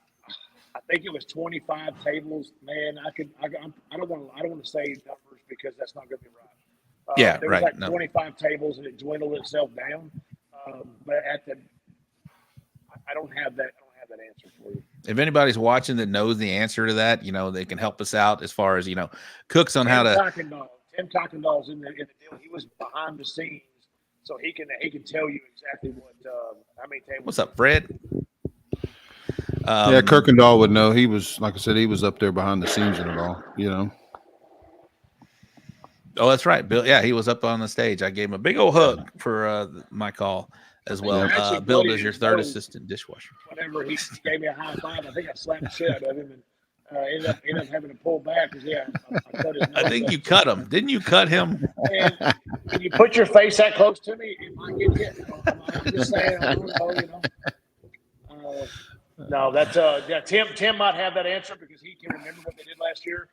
think it was 25 tables. Man, I don't want to say numbers, because that's not going to be right. There was 25 tables, and it dwindled itself down. But I don't have that answer for you. If anybody's watching that knows the answer to that, they can help us out as far as cooks on how to. Tim Cockendall's in the deal. He was behind the scenes, so he can tell you exactly how many tables. What's up, Fred? Kirkendall would know. He was, like I said, he was up there behind the scenes in it all. Oh, that's right, Bill. Yeah, he was up on the stage. I gave him a big old hug for my call as well. Bill is your third assistant dishwasher. Whenever he gave me a high five, I think I slapped the shit out of him, and ended up having to pull back, because I cut his nose. I think you cut him. Didn't you cut him? And when you put your face that close to me, it might get hit. I'm just saying, I don't know, no, that's Tim might have that answer, because he can remember what they did last year.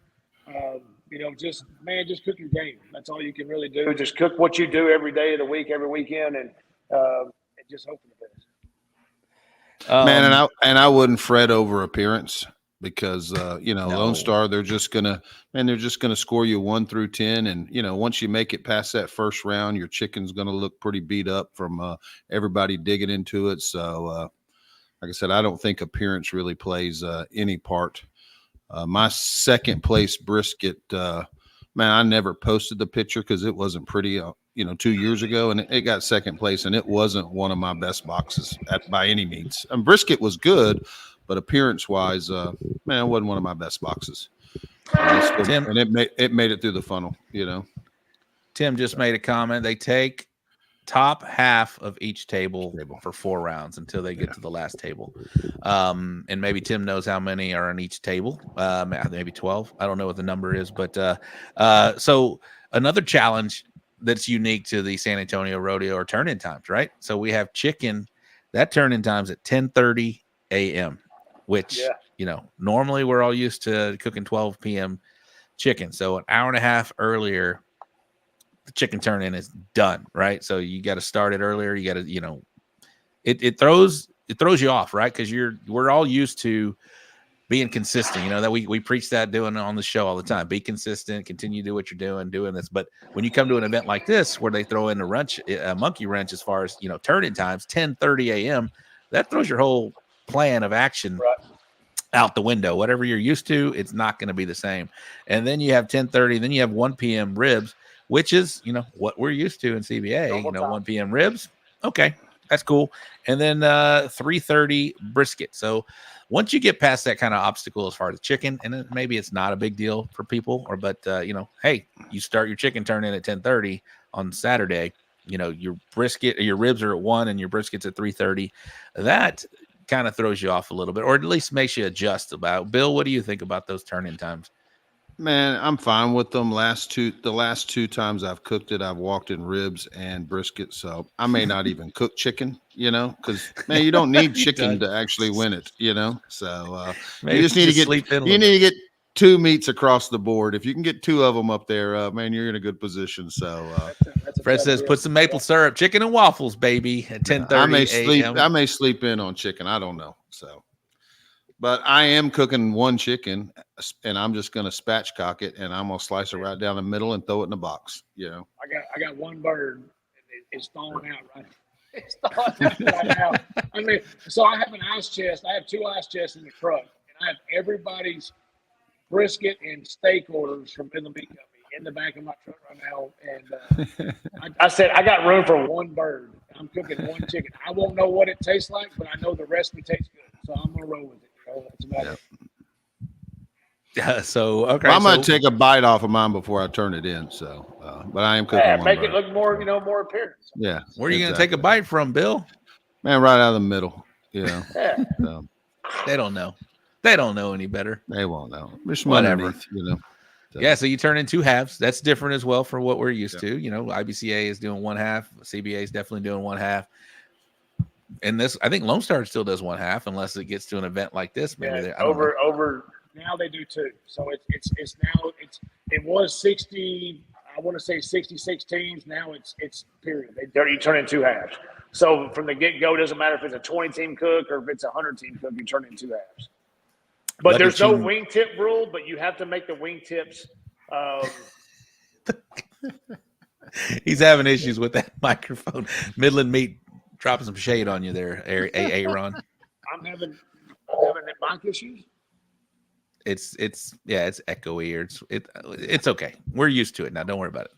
Just cook your game. That's all you can really do. Just cook what you do every day of the week, every weekend, and just hope for the best. Man, and I wouldn't fret over appearance, because Lone Star, they're just gonna score you 1 through 10, and once you make it past that first round, your chicken's gonna look pretty beat up from everybody digging into it. So like I said, I don't think appearance really plays any part. My second place brisket, man, I never posted the picture because it wasn't pretty, 2 years ago, and it got second place, and it wasn't one of my best boxes by any means. And brisket was good, but appearance-wise, man, it wasn't one of my best boxes. And it made it through the funnel, Tim just made a comment. They take top half of each table for 4 rounds until they get to the last table. And maybe Tim knows how many are on each table. Maybe 12. I don't know what the number is, but so another challenge that's unique to the San Antonio Rodeo are turn-in times, right? So we have chicken that turn-in times at 10:30 a.m., which normally we're all used to cooking 12 p.m. chicken. So an hour and a half earlier, the chicken turn in is done, right? So you got to start it earlier. You got to, it throws you off, right? Because we're all used to being consistent, you know, that we preach that doing on the show all the time. Be consistent, continue to do what you're doing this. But when you come to an event like this, where they throw in a monkey wrench, as far as, you know, turn-in times, 10:30 a.m., that throws your whole plan of action out the window. Whatever you're used to, it's not going to be the same. And then you have 10:30, then you have 1 p.m. ribs, which is, you know, what we're used to in CBA, you know, 1 p.m. ribs. Okay, that's cool. And then 3:30 brisket. So once you get past that kind of obstacle as far as chicken, and then maybe it's not a big deal for people, but you know, hey, you start your chicken turn in at 10:30 on Saturday, you know, your brisket, your ribs are at 1 and your brisket's at 3:30. That kind of throws you off a little bit, or at least makes you adjust about. Bill, what do you think about those turn-in times? Man, I'm fine with them. The last two times I've cooked it, I've walked in ribs and brisket. So I may not even cook chicken, you know, because man, you don't need chicken to actually win it, you know. So you just need to get 2 meats across the board. If you can get 2 of them up there, man, you're in a good position. So Fred says, put some maple syrup, chicken and waffles, baby, at 10:30 a.m. I may sleep in on chicken. I don't know. So. But I am cooking 1 chicken, and I'm just going to spatchcock it, and I'm going to slice it right down the middle and throw it in a box. You know, I got 1 bird, and it's thawing out right. It's thawing out right now. I mean, so I have an ice chest. I have 2 ice chests in the truck, and I have everybody's brisket and steak orders from Midland Meat Company in the back of my truck right now. And I said I got room for 1 bird. I'm cooking 1 chicken. I won't know what it tastes like, but I know the recipe tastes good, so I'm gonna roll with it. That's about it. Yeah. So okay, well, I'm gonna take a bite off of mine before I turn it in. So, but I am cooking. Yeah, make it look more, you know, more appearance. Yeah. Where are you gonna take a bite from, Bill? Man, right out of the middle. You know. Yeah. So, they don't know. They don't know any better. They won't know. There's whatever. You know. So. Yeah, so you turn in 2 halves. That's different as well for what we're used to. You know, IBCA is doing 1 half. CBA is definitely doing 1 half. And this, I think Lone Star still does 1 half, unless it gets to an event like this. Maybe over now they do 2. So it's now it was 60. I want to say 66 teams. Now it's period. You turn in 2 halves. So from the get go, doesn't matter if it's a 20 team cook or if it's a 100 team cook. You turn in 2 halves. But there's no wingtip rule. But you have to make the wingtips. He's having issues with that microphone. Midland Meat dropping some shade on you there, Aaron. I'm having mic issues. It's echoey, or it's okay. We're used to it now. Don't worry about it.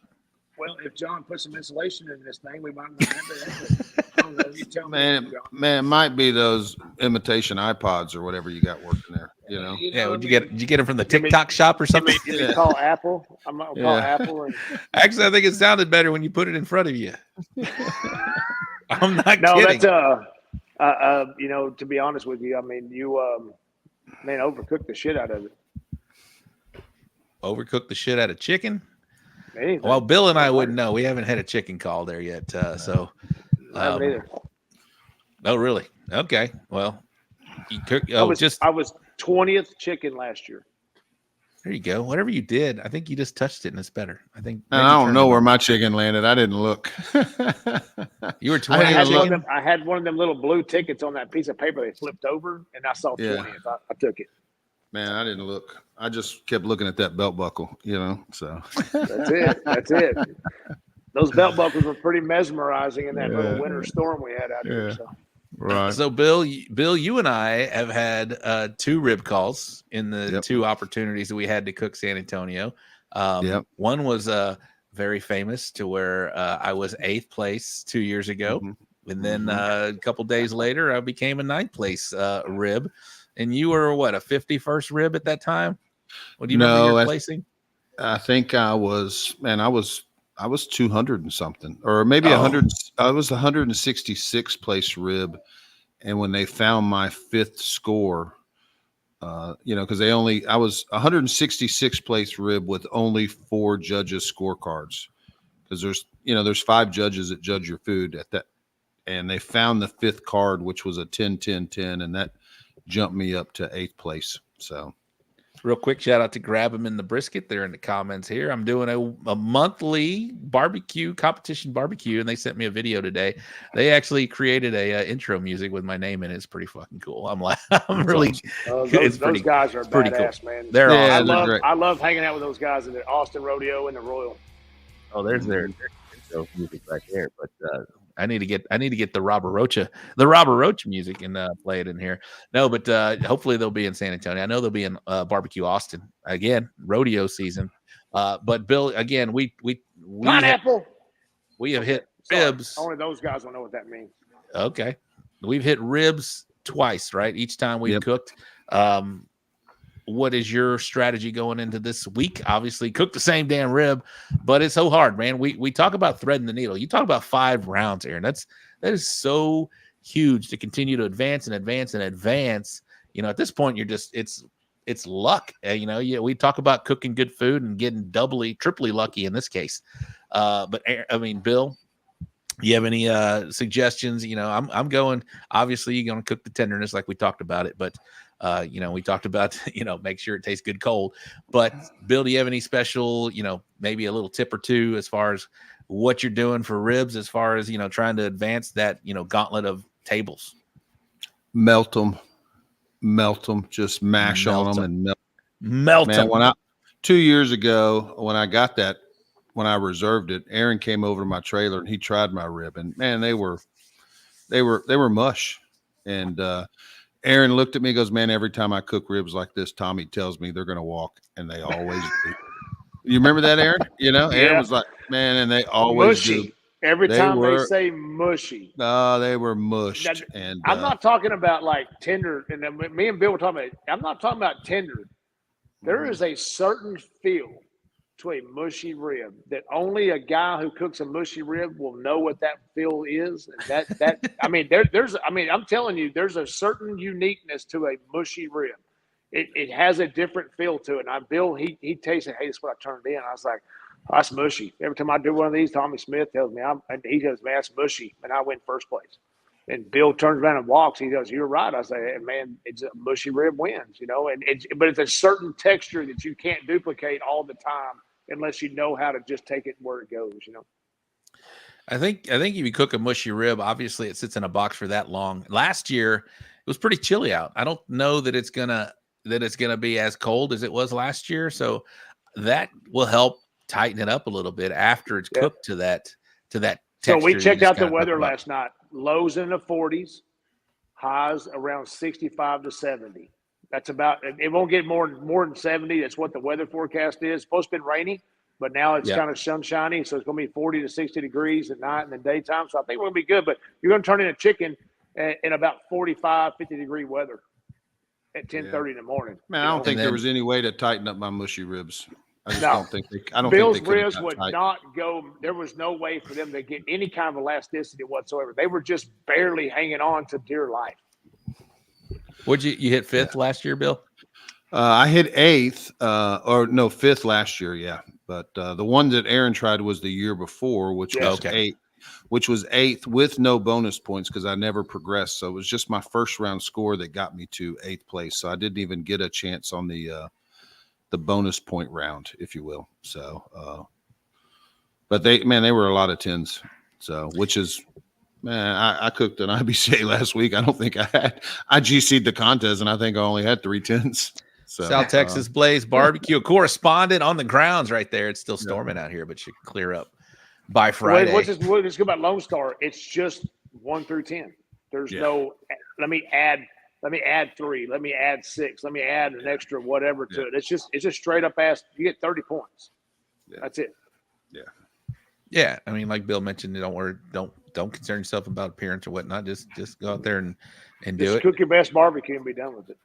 Well, if John put some insulation in this thing, we might not have it. I don't know. You tell me, man, it might be those imitation iPods or whatever you got working there. You know. Yeah. Did you get them from the TikTok shop or something? Did you call Apple? I'm gonna call Apple. Actually, I think it sounded better when you put it in front of you. I'm not kidding. No, that's you know, to be honest with you, I mean, you overcooked the shit out of it. Overcooked the shit out of chicken? Anything. Well, Bill and I wouldn't know. We haven't had a chicken call there yet. So I haven't either. Oh, really? Okay. Well, you cook. I was 20th chicken last year. There you go. Whatever you did, I think you just touched it and it's better. I think. I don't know where my chicken landed. I didn't look. You were 20th. I had one of them little blue tickets on that piece of paper they flipped over, and I saw 20th. I took it. Man, I didn't look. I just kept looking at that belt buckle, you know. So that's it. Those belt buckles were pretty mesmerizing in that little winter storm we had out here. So. Right. So Bill, you and I have had 2 rib calls in the 2 opportunities that we had to cook San Antonio. One was very famous to where I was 8th place 2 years ago. Mm-hmm. And then a couple days later, I became a 9th place rib. And you were what, a 51st rib at that time? What do you remember your placing? I think I was 200 and something, or maybe 100. I was 166th place rib. And when they found my 5th score, you know, because I was 166th place rib with only 4 judges' scorecards, because there's 5 judges that judge your food at that, and they found the 5th card, which was a 10-10-10, and that jumped me up to 8th place. So Real quick, shout out to Grab 'em in the Brisket. They're in the comments here. I'm doing a monthly barbecue competition barbecue, and they sent me a video today. They actually created a intro music with my name in it. It's pretty fucking cool. I'm like, I'm really. Those guys are pretty badass, cool. man. They're Yeah, awesome. I love hanging out with those guys in the Austin Rodeo and the Royal. Oh, there's their intro music right there. But I need to get the Robert Roach music and play it in here. No, but hopefully they'll be in San Antonio. I know they'll be in barbecue Austin again, rodeo season. But Bill, again, we Pineapple. We have hit Sorry, ribs. only those guys don't know what that means. Okay, we've hit ribs twice, right? Each time we've cooked. What is your strategy going into this week? Obviously, cook the same damn rib, but it's so hard, man. We talk about threading the needle. You talk about 5 rounds, Aaron. That is so huge to continue to advance and advance and advance. You know, at this point, you're just it's luck. We talk about cooking good food and getting doubly, triply lucky in this case. But I mean, Bill, you have any suggestions? You know, I'm going. Obviously, you're going to cook the tenderness like we talked about it, but. We talked about, make sure it tastes good cold. But Bill, do you have any special, maybe a little tip or two as far as what you're doing for ribs, as far as, trying to advance that, gauntlet of tables? Melt them, just mash on them and melt them. Man, 2 years ago, when I reserved it, Aaron came over to my trailer and he tried my rib, and man, they were mush. And, Aaron looked at me and goes, man, every time I cook ribs like this, Tommy tells me they're going to walk, and they always do. You remember that, Aaron? Aaron was like, man, and they always mushy. do. Every time they say mushy. No, they were mushed. Now, and I'm not talking about like tender. And then me and Bill were talking about, I'm not talking about tender. There is a certain feel to a mushy rib that only a guy who cooks a mushy rib will know what that feel is. And I'm telling you, there's a certain uniqueness to a mushy rib. It has a different feel to it. And Bill, he tasted, hey, this is what I turned in. I was like, oh, that's mushy. Every time I do one of these, Tommy Smith tells me, he goes, man, that's mushy. And I went first place. And Bill turns around and walks. He goes, you're right. I say, man, it's a mushy rib wins, but it's a certain texture that you can't duplicate all the time unless you know how to just take it where it goes, I think if you cook a mushy rib, obviously it sits in a box for that long. Last year, it was pretty chilly out. I don't know that it's gonna be as cold as it was last year. So that will help tighten it up a little bit after it's cooked to that texture. So we checked out the weather last night. Lows in the 40s, highs around 65 to 70. That's about it. Won't get more than 70. That's what the weather forecast is. It's supposed to be rainy, but now it's kind of sunshiny, so it's going to be 40 to 60 degrees at night and the daytime. So I think we're going to be good. But you're going to turn in a chicken in about 45, 50 degree weather at 10:30 in the morning. Man, I don't think there was any way to tighten up my mushy ribs. I just don't think they. I don't Bill's think they ribs would not go. There was no way for them to get any kind of elasticity whatsoever. They were just barely hanging on to dear life. Would you hit 5th last year, Bill? I hit 8th, 5th last year. Yeah, but the one that Aaron tried was the year before, which was 8th, which was 8th with no bonus points because I never progressed. So it was just my first round score that got me to 8th place. So I didn't even get a chance on the bonus point round, if you will. So, but they were a lot of 10s. So, which is. Man, I cooked an IBCA last week. I don't think I GC'd the contest, and I think I only had 3 10s. So, South Texas Blaze Barbecue correspondent on the grounds right there. It's still storming out here, but should clear up by Friday. What's good about Lone Star? It's just 1 through 10. There's no. Let me add 3. Let me add 6. Let me add an extra whatever to it. It's just straight up ass. You get 30 points. Yeah. That's it. Yeah. Yeah. I mean, like Bill mentioned, don't concern yourself about appearance or whatnot. Just go out there and do it. Cook your best barbecue and be done with it.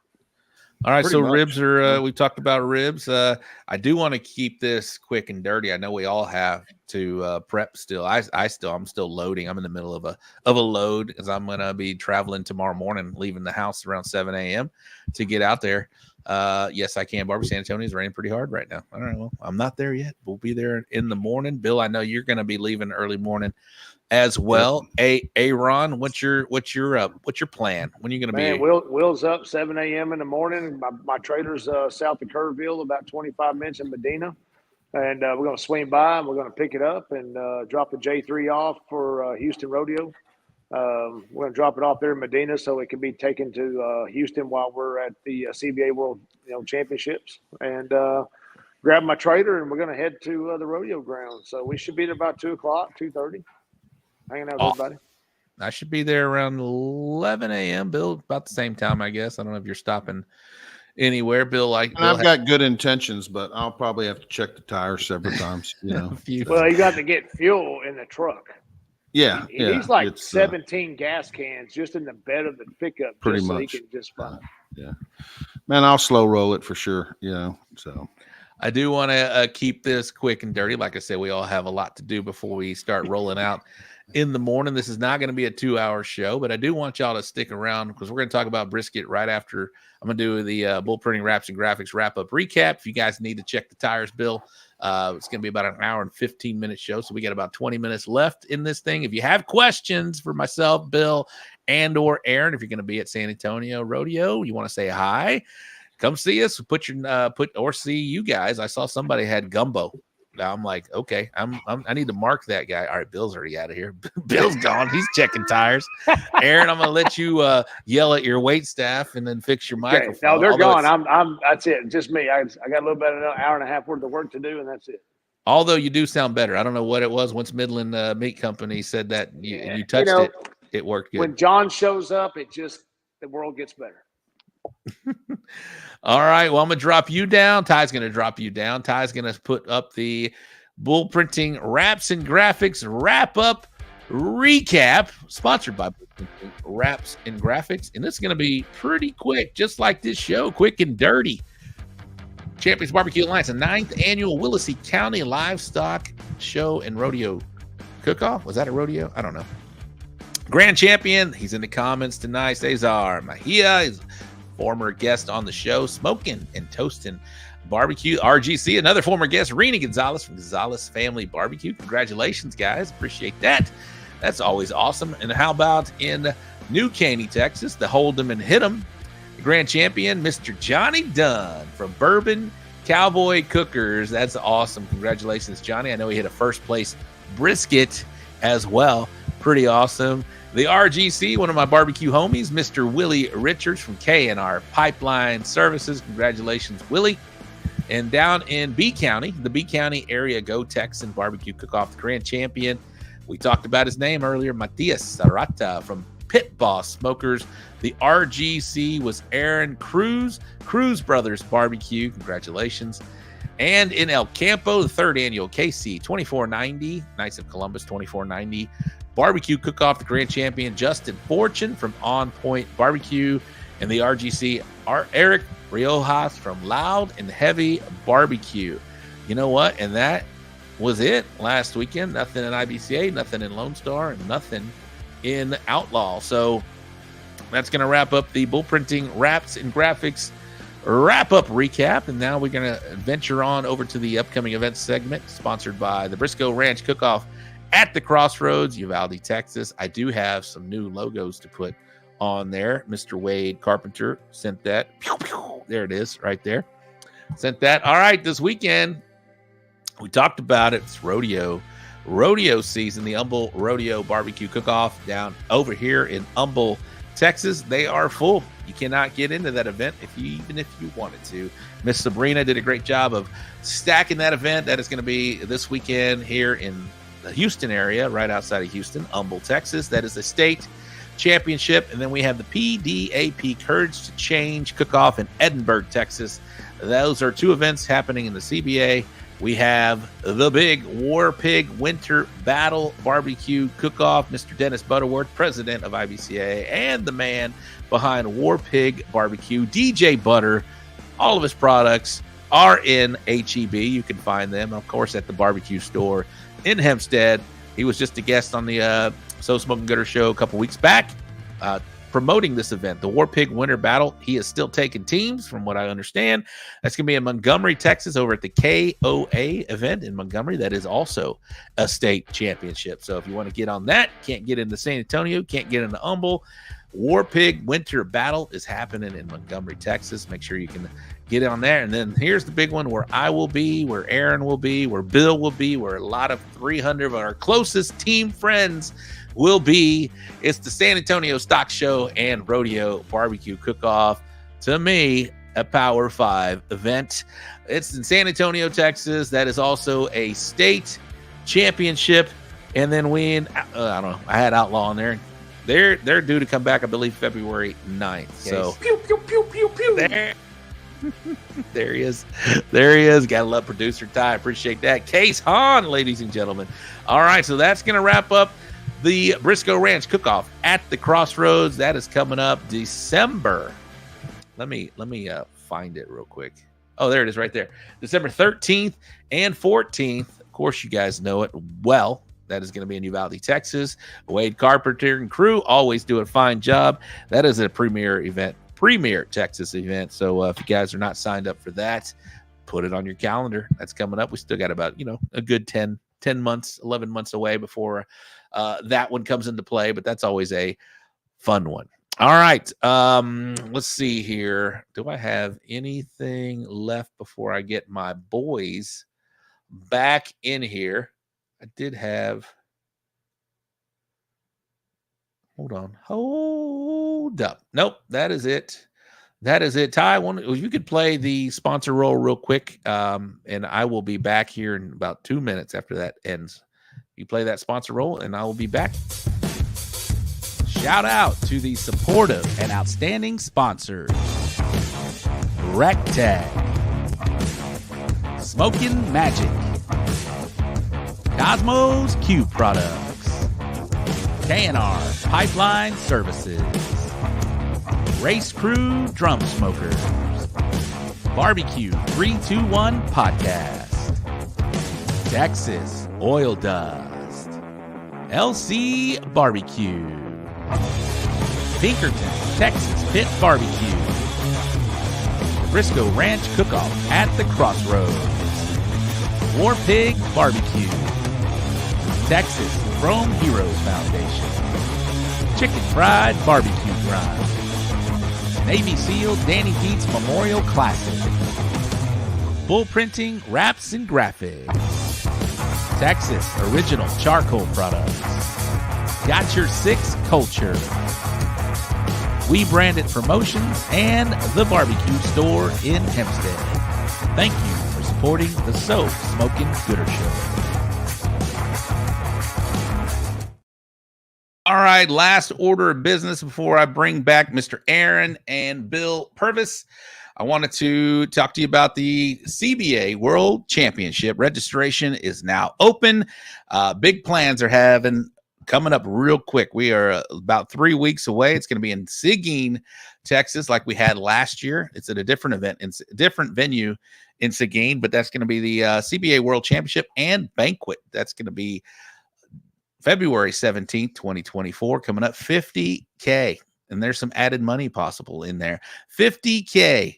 All right. So ribs are, we've talked about ribs. I do want to keep this quick and dirty. I know we all have to prep still. I'm still loading. I'm in the middle of a load as I'm going to be traveling tomorrow morning, leaving the house around 7 a.m. to get out there. Yes, I can. Barbara San Antonio is raining pretty hard right now. All right. Well, I'm not there yet. We'll be there in the morning. Bill, I know you're going to be leaving early morning as well. Aaron, what's your plan? When are you going to be? Man, Will's up 7 a.m. in the morning. My trader's south of Kerrville, about 25 minutes in Medina. And we're going to swing by and we're going to pick it up and drop the J3 off for Houston Rodeo. We're going to drop it off there in Medina so it can be taken to Houston while we're at the CBA World Championships. And grab my trader and we're going to head to the rodeo ground. So we should be there about 2 o'clock, 2:30, hanging out with everybody. I should be there around 11 a.m. Bill, about the same time, I guess. I don't know if you're stopping anywhere, Bill. I've got good intentions, but I'll probably have to check the tires several times. Well, you got to get fuel in the truck. Yeah, he's like 17 gas cans just in the bed of the pickup. Pretty just much. So he can just yeah, man, I'll slow roll it for sure. So I do want to keep this quick and dirty. Like I said, we all have a lot to do before we start rolling out in the morning. This is not going to be a 2-hour show, but I do want y'all to stick around because we're going to talk about brisket right after. I'm going to do the bull printing wraps and graphics wrap-up recap. If you guys need to check the tires, Bill, it's going to be about an hour and 15-minute show, so we got about 20 minutes left in this thing. If you have questions for myself, Bill, and or Aaron, if you're going to be at San Antonio Rodeo, you want to say hi, come see us. Or see you guys. I saw somebody had gumbo. Now I'm like, okay, I need to mark that guy. All right, Bill's already out of here. Bill's gone. He's checking tires. Aaron, I'm gonna let you yell at your wait staff and then fix your microphone. Okay. No, they're gone. I'm. That's it. Just me. I got a little bit of an hour and a half worth of work to do, and that's it. Although you do sound better. I don't know what it was. Once Midland Meat Company said that you touched it, it worked good. When John shows up, the world gets better. All right. Well, I'm going to drop you down. Ty's going to drop you down. Ty's going to put up the bull printing wraps and graphics wrap up recap, sponsored by Bull Printing Wraps and Graphics. And this is going to be pretty quick, just like this show, quick and dirty. Champions Barbecue Alliance, the 9th annual Willacy County Livestock Show and Rodeo Cook-Off. Was that a rodeo? I don't know. Grand Champion, he's in the comments tonight. Cesar Mejia is former guest on the show, Smoking and Toasting Barbecue. RGC, another former guest, Rena Gonzalez from Gonzalez Family Barbecue. Congratulations, guys. Appreciate that. That's always awesome. And how about in New Caney, Texas, the Hold'em and Hit'em Grand Champion, Mr. Johnny Dunn from Bourbon Cowboy Cookers. That's awesome. Congratulations, Johnny. I know he hit a first place brisket as well. Pretty awesome. The RGC, one of my barbecue homies, Mr. Willie Richards from K&R Pipeline Services. Congratulations, Willie. And down in B County, the B County area Go Texan Barbecue Cook-Off, the Grand Champion. We talked about his name earlier, Matias Sarata from Pit Boss Smokers. The RGC was Aaron Cruz Brothers Barbecue. Congratulations. And in El Campo, the 3rd annual KC 2490, Knights of Columbus 2490 Barbecue Cook-Off, the Grand Champion, Justin Fortune from On Point Barbecue. And the RGC, Eric Riojas from Loud and Heavy Barbecue. You know what? And that was it last weekend. Nothing in IBCA, nothing in Lone Star, and nothing in Outlaw. So that's going to wrap up the bull printing wraps and graphics wrap-up recap. And now we're going to venture on over to the upcoming events segment, sponsored by the Briscoe Ranch Cook-Off at the Crossroads, Uvalde, Texas. I do have some new logos to put on there. Mr. Wade Carpenter sent that. Pew, pew. There it is, right there. Sent that. All right, this weekend, we talked about it. It's rodeo season, the Humble Rodeo Barbecue Cook-Off down over here in Humble, Texas. They are full. You cannot get into that event even if you wanted to. Miss Sabrina did a great job of stacking that event. That is going to be this weekend here in the Houston area, right outside of Houston, Humble, Texas. That is the state championship. And then we have the PDAP Courage to Change Cook-Off in Edinburgh, Texas. Those are 2 events happening in the CBA. We have the big War Pig Winter Battle Barbecue Cook-Off. Mr. Dennis Butterworth, president of IBCA, and the man behind War Pig Barbecue, DJ Butter. All of his products are in HEB. You can find them, of course, at the barbecue store in Hempstead. He was just a guest on the So Smoking Gooder show a couple weeks back. promoting this event, the War Pig Winter Battle. He is still taking teams, from what I understand. That's going to be in Montgomery, Texas, over at the KOA event in Montgomery. That is also a state championship. So if you want to get on that, can't get into San Antonio, can't get into Humble, War Pig Winter Battle is happening in Montgomery, Texas. Make sure you can get on there. And then here's the big one, where I will be, where Aaron will be, where Bill will be, where a lot of 300 of our closest team friends will be. It's the San Antonio Stock Show and Rodeo Barbecue Cook-Off. To me, a Power 5 event. It's in San Antonio, Texas. That is also a state championship. And then I don't know, I had Outlaw on there. They're due to come back, I believe, February 9th. So pew, pew, pew, pew, pew. There he is. There he is. Gotta love producer Ty. Appreciate that. Case Hahn, ladies and gentlemen. All right, so that's gonna wrap up the Briscoe Ranch Cook-Off at the Crossroads. That is coming up December. Let me find it real quick. Oh, there it is right there. December 13th and 14th. Of course, you guys know it well. That is going to be in Uvalde, Texas. Wade Carpenter and crew always do a fine job. That is a premier Texas event. So if you guys are not signed up for that, put it on your calendar. That's coming up. We still got about, a good 10 months, 11 months away before that one comes into play, but that's always a fun one. All right. Let's see here. Do I have anything left before I get my boys back in here? I did have. Hold up. Nope. That is it. Ty, you could play the sponsor roll real quick, and I will be back here in about 2 minutes after that ends. You play that sponsor roll, and I will be back. Shout out to the supportive and outstanding sponsors: Rectag, Smokin' Magic, Cosmos Q Products, KNR Pipeline Services, Race Crew Drum Smokers, Barbecue 321 Podcast, Texas Oil Dust, LC Barbecue, Pinkerton Texas Pit Barbecue, Briscoe Ranch Cook-Off at the Crossroads, War Pig Barbecue, Texas Chrome Heroes Foundation, Chicken Fried Barbecue Grind, Navy SEAL Danny Dietz Memorial Classic, Bull Printing Wraps and Graphics, Texas Original Charcoal Products, Got Your Six Culture, We Branded Promotions, and The Barbecue Store in Hempstead. Thank you for supporting the So Smokin' Gooder Show. All right, last order of business before I bring back Mr. Aaron and Bill Purvis. I wanted to talk to you about the CBA World Championship. Registration is now open. Big plans are coming up real quick. We are about 3 weeks away. It's going to be in Seguin, Texas, like we had last year. It's at a different event, in a different venue in Seguin, but that's going to be the CBA World Championship and Banquet. That's going to be February 17th, 2024, coming up. $50K, and there's some added money possible in there. $50K.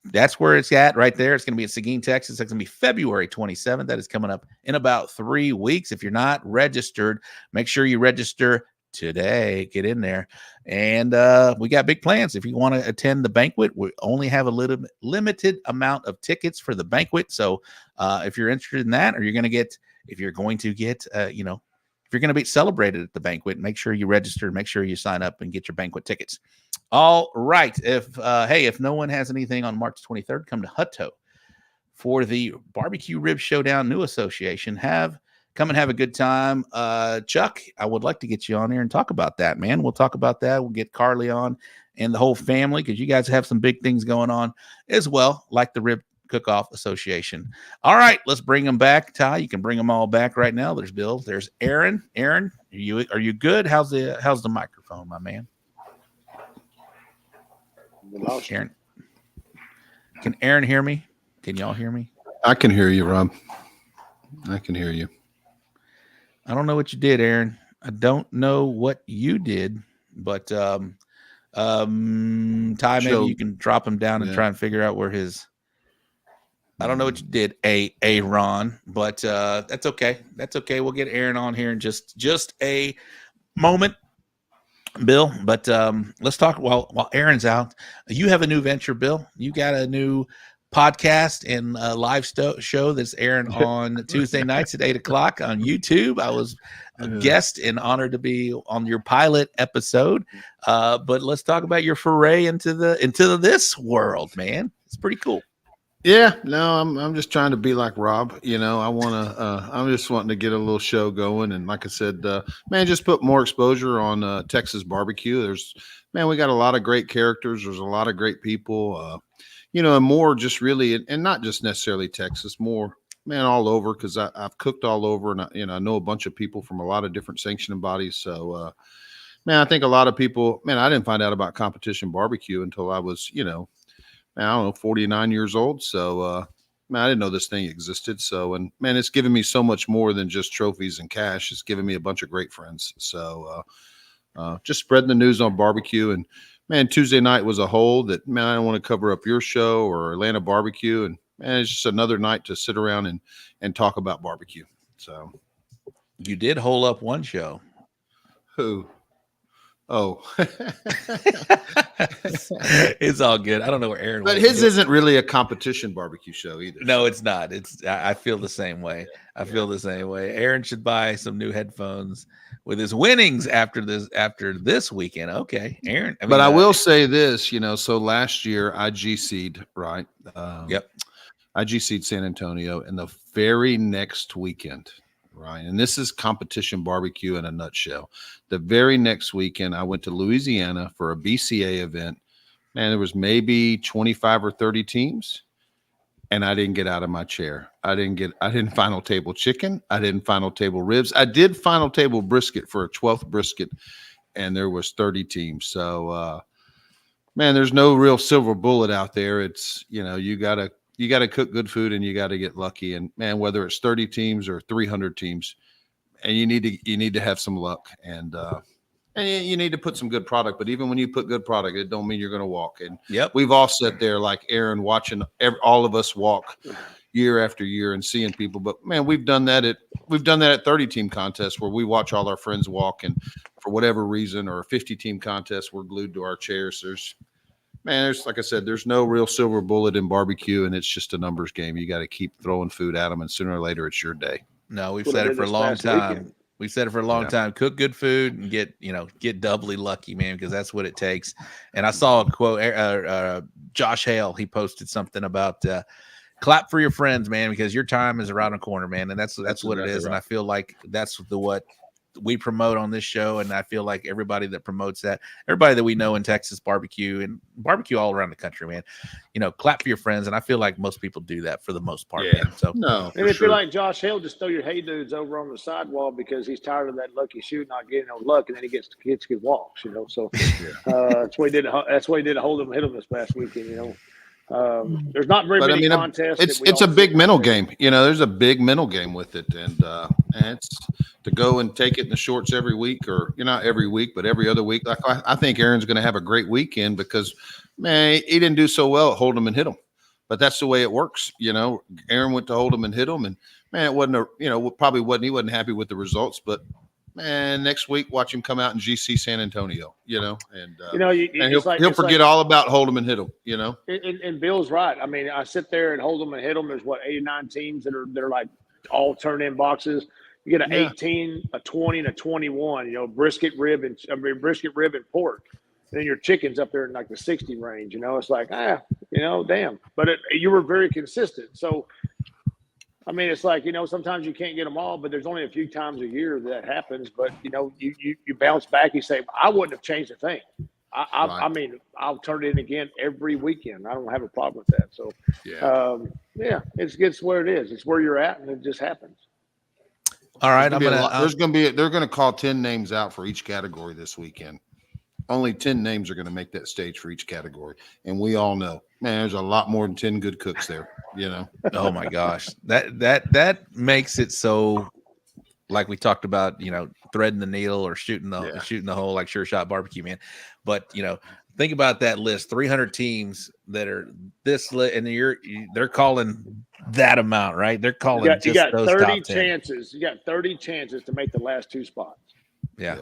That's where it's at right there. It's going to be in Seguin, Texas. It's going to be February 27th. That is coming up in about 3 weeks. If you're not registered, make sure you register today. Get in there. And we got big plans. If you want to attend the banquet, we only have a limited amount of tickets for the banquet. So if you're interested in that, or if you're going to be celebrated at the banquet, make sure you register, make sure you sign up and get your banquet tickets. All right. If no one has anything on March 23rd, come to Hutto for the Barbecue Rib Showdown New Association. Come and have a good time. Chuck, I would like to get you on here and talk about that, man. We'll talk about that. We'll get Carly on and the whole family, because you guys have some big things going on as well, like the Rib Cook-Off Association. All right, let's bring them back. Ty, you can bring them all back right now. There's Bill. There's Aaron. Aaron, are you good? How's the microphone, my man? Aaron, can Aaron hear me? Can y'all hear me? I can hear you, Rob. I can hear you. I don't know what you did, Aaron. I don't know what you did, but Ty, maybe Show. you can drop him down and Yeah. try and figure out where his. I don't know what you did, Ron, but that's okay. That's okay. We'll get Aaron on here in just a moment, Bill. But let's talk while Aaron's out. You have a new venture, Bill. You got a new podcast and live show that's airing on Tuesday nights at 8:00 on YouTube. I was a guest and honored to be on your pilot episode. But let's talk about your foray into this world, man. It's pretty cool. Yeah, no, I'm just trying to be like Rob. You know, I'm just wanting to get a little show going, and like I said, man, just put more exposure on Texas barbecue. We got a lot of great characters. There's a lot of great people. You know, and more just really, and not just necessarily Texas, more man all over, because I've cooked all over, and I know a bunch of people from a lot of different sanctioning bodies. So, man, I think a lot of people, man, I didn't find out about competition barbecue until I was, I don't know, 49 years old. So, man, I didn't know this thing existed. So, and man, it's given me so much more than just trophies and cash. It's given me a bunch of great friends. So, just spreading the news on barbecue. And man, Tuesday night was a hole that, man, I don't want to cover up your show or Atlanta barbecue. And man, it's just another night to sit around and talk about barbecue. So you did hole up one show. Who? Oh, it's all good. I don't know where Aaron. But his isn't really a competition barbecue show either. No, it's not. I feel the same way. I feel the same way. Aaron should buy some new headphones with his winnings after this weekend. Okay, Aaron. I will say this, so last year I GC'd, right? Yep. I GC'd San Antonio, and the very next weekend, right? And this is competition barbecue in a nutshell. The very next weekend, I went to Louisiana for a BCA event. Man, there was maybe 25 or 30 teams, and I didn't get out of my chair. I didn't final table chicken. I didn't final table ribs. I did final table brisket for a 12th brisket, and there was 30 teams. So, man, there's no real silver bullet out there. It's, you gotta cook good food, and you got to get lucky. And man, whether it's 30 teams or 300 teams, and you need to have some luck, and you need to put some good product. But even when you put good product, it don't mean you're going to walk. And yep, we've all sat there like Aaron, watching all of us walk year after year and seeing people. But man, we've done that at 30 team contests where we watch all our friends walk, and for whatever reason, or a 50 team contest, we're glued to our chairs. There's, like I said, there's no real silver bullet in barbecue, and it's just a numbers game. You got to keep throwing food at them, and sooner or later, it's your day. No, we've said it for a long time. We've said it for a long time. Cook good food and get doubly lucky, man, because that's what it takes. And I saw a quote, Josh Hale, he posted something about clap for your friends, man, because your time is around the corner, man. And that's what exactly it is. Right. And I feel like that's what we promote on this show, and I feel like everybody that promotes that, everybody that we know in Texas barbecue and barbecue all around the country, man, clap for your friends, and I feel like most people do that for the most part. Yeah. Man. So no, and if you're like Josh Hale, just throw your hey dudes over on the sidewall because he's tired of that lucky shoot not getting no luck, and then he gets good walks, So that's what he did. That's what he did to hold him, hit him this past weekend. There's not very many contests. It's a big mental game. There's a big mental game with it, and it's to go and take it in the shorts every week, or not every week, but every other week. Like I think Aaron's going to have a great weekend because, man, he didn't do so well at hold him and hit him, but that's the way it works. Aaron went to hold him and hit him, and man, it wasn't he wasn't happy with the results, but man, next week watch him come out and GC San Antonio, and he'll forget all about hold him and hit him, And Bill's right. I mean, I sit there and hold them and hit them. There's 89 teams that are like all turn in boxes. You get an 18, a 20, and a 21. Brisket, rib, and pork. And then your chicken's up there in like the 60 range. It's like damn. But you were very consistent. So, I mean, it's like sometimes you can't get them all, but there's only a few times a year that happens. But you bounce back. You say, I wouldn't have changed a thing. I mean, I'll turn it in again every weekend. I don't have a problem with that. So, it's where it is. It's where you're at, and it just happens. All right, they're going to call 10 names out for each category this weekend. Only 10 names are going to make that stage for each category, and we all know, man, there's a lot more than 10 good cooks there. Oh my gosh, that makes it so. Like we talked about, threading the needle or shooting the hole, like Sure Shot Barbecue, man. But think about that list, 300 teams that are this lit, and they're calling that amount, right? They're calling you got those 30 top 10. chances. You got 30 chances to make the last 2 spots. Yeah.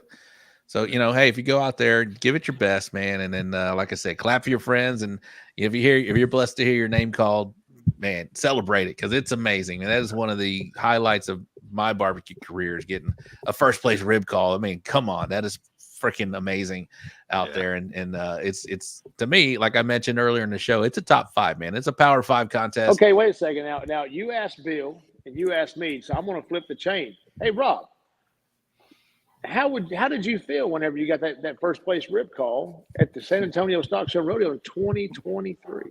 So, hey, if you go out there, give it your best, man. And then, like I said, clap for your friends. And if you're blessed to hear your name called, man, celebrate it, because it's amazing. And that is one of the highlights of my barbecue career, is getting a first place rib call. I mean, come on, that is freaking amazing out there. And it's to me, like I mentioned earlier in the show, it's a top 5, man. It's a Power 5 contest. Okay, wait a second. Now you asked Bill and you asked me, so I'm going to flip the chain. Hey, Rob, how did you feel whenever you got that first place rib call at the San Antonio Stock Show Rodeo in 2023?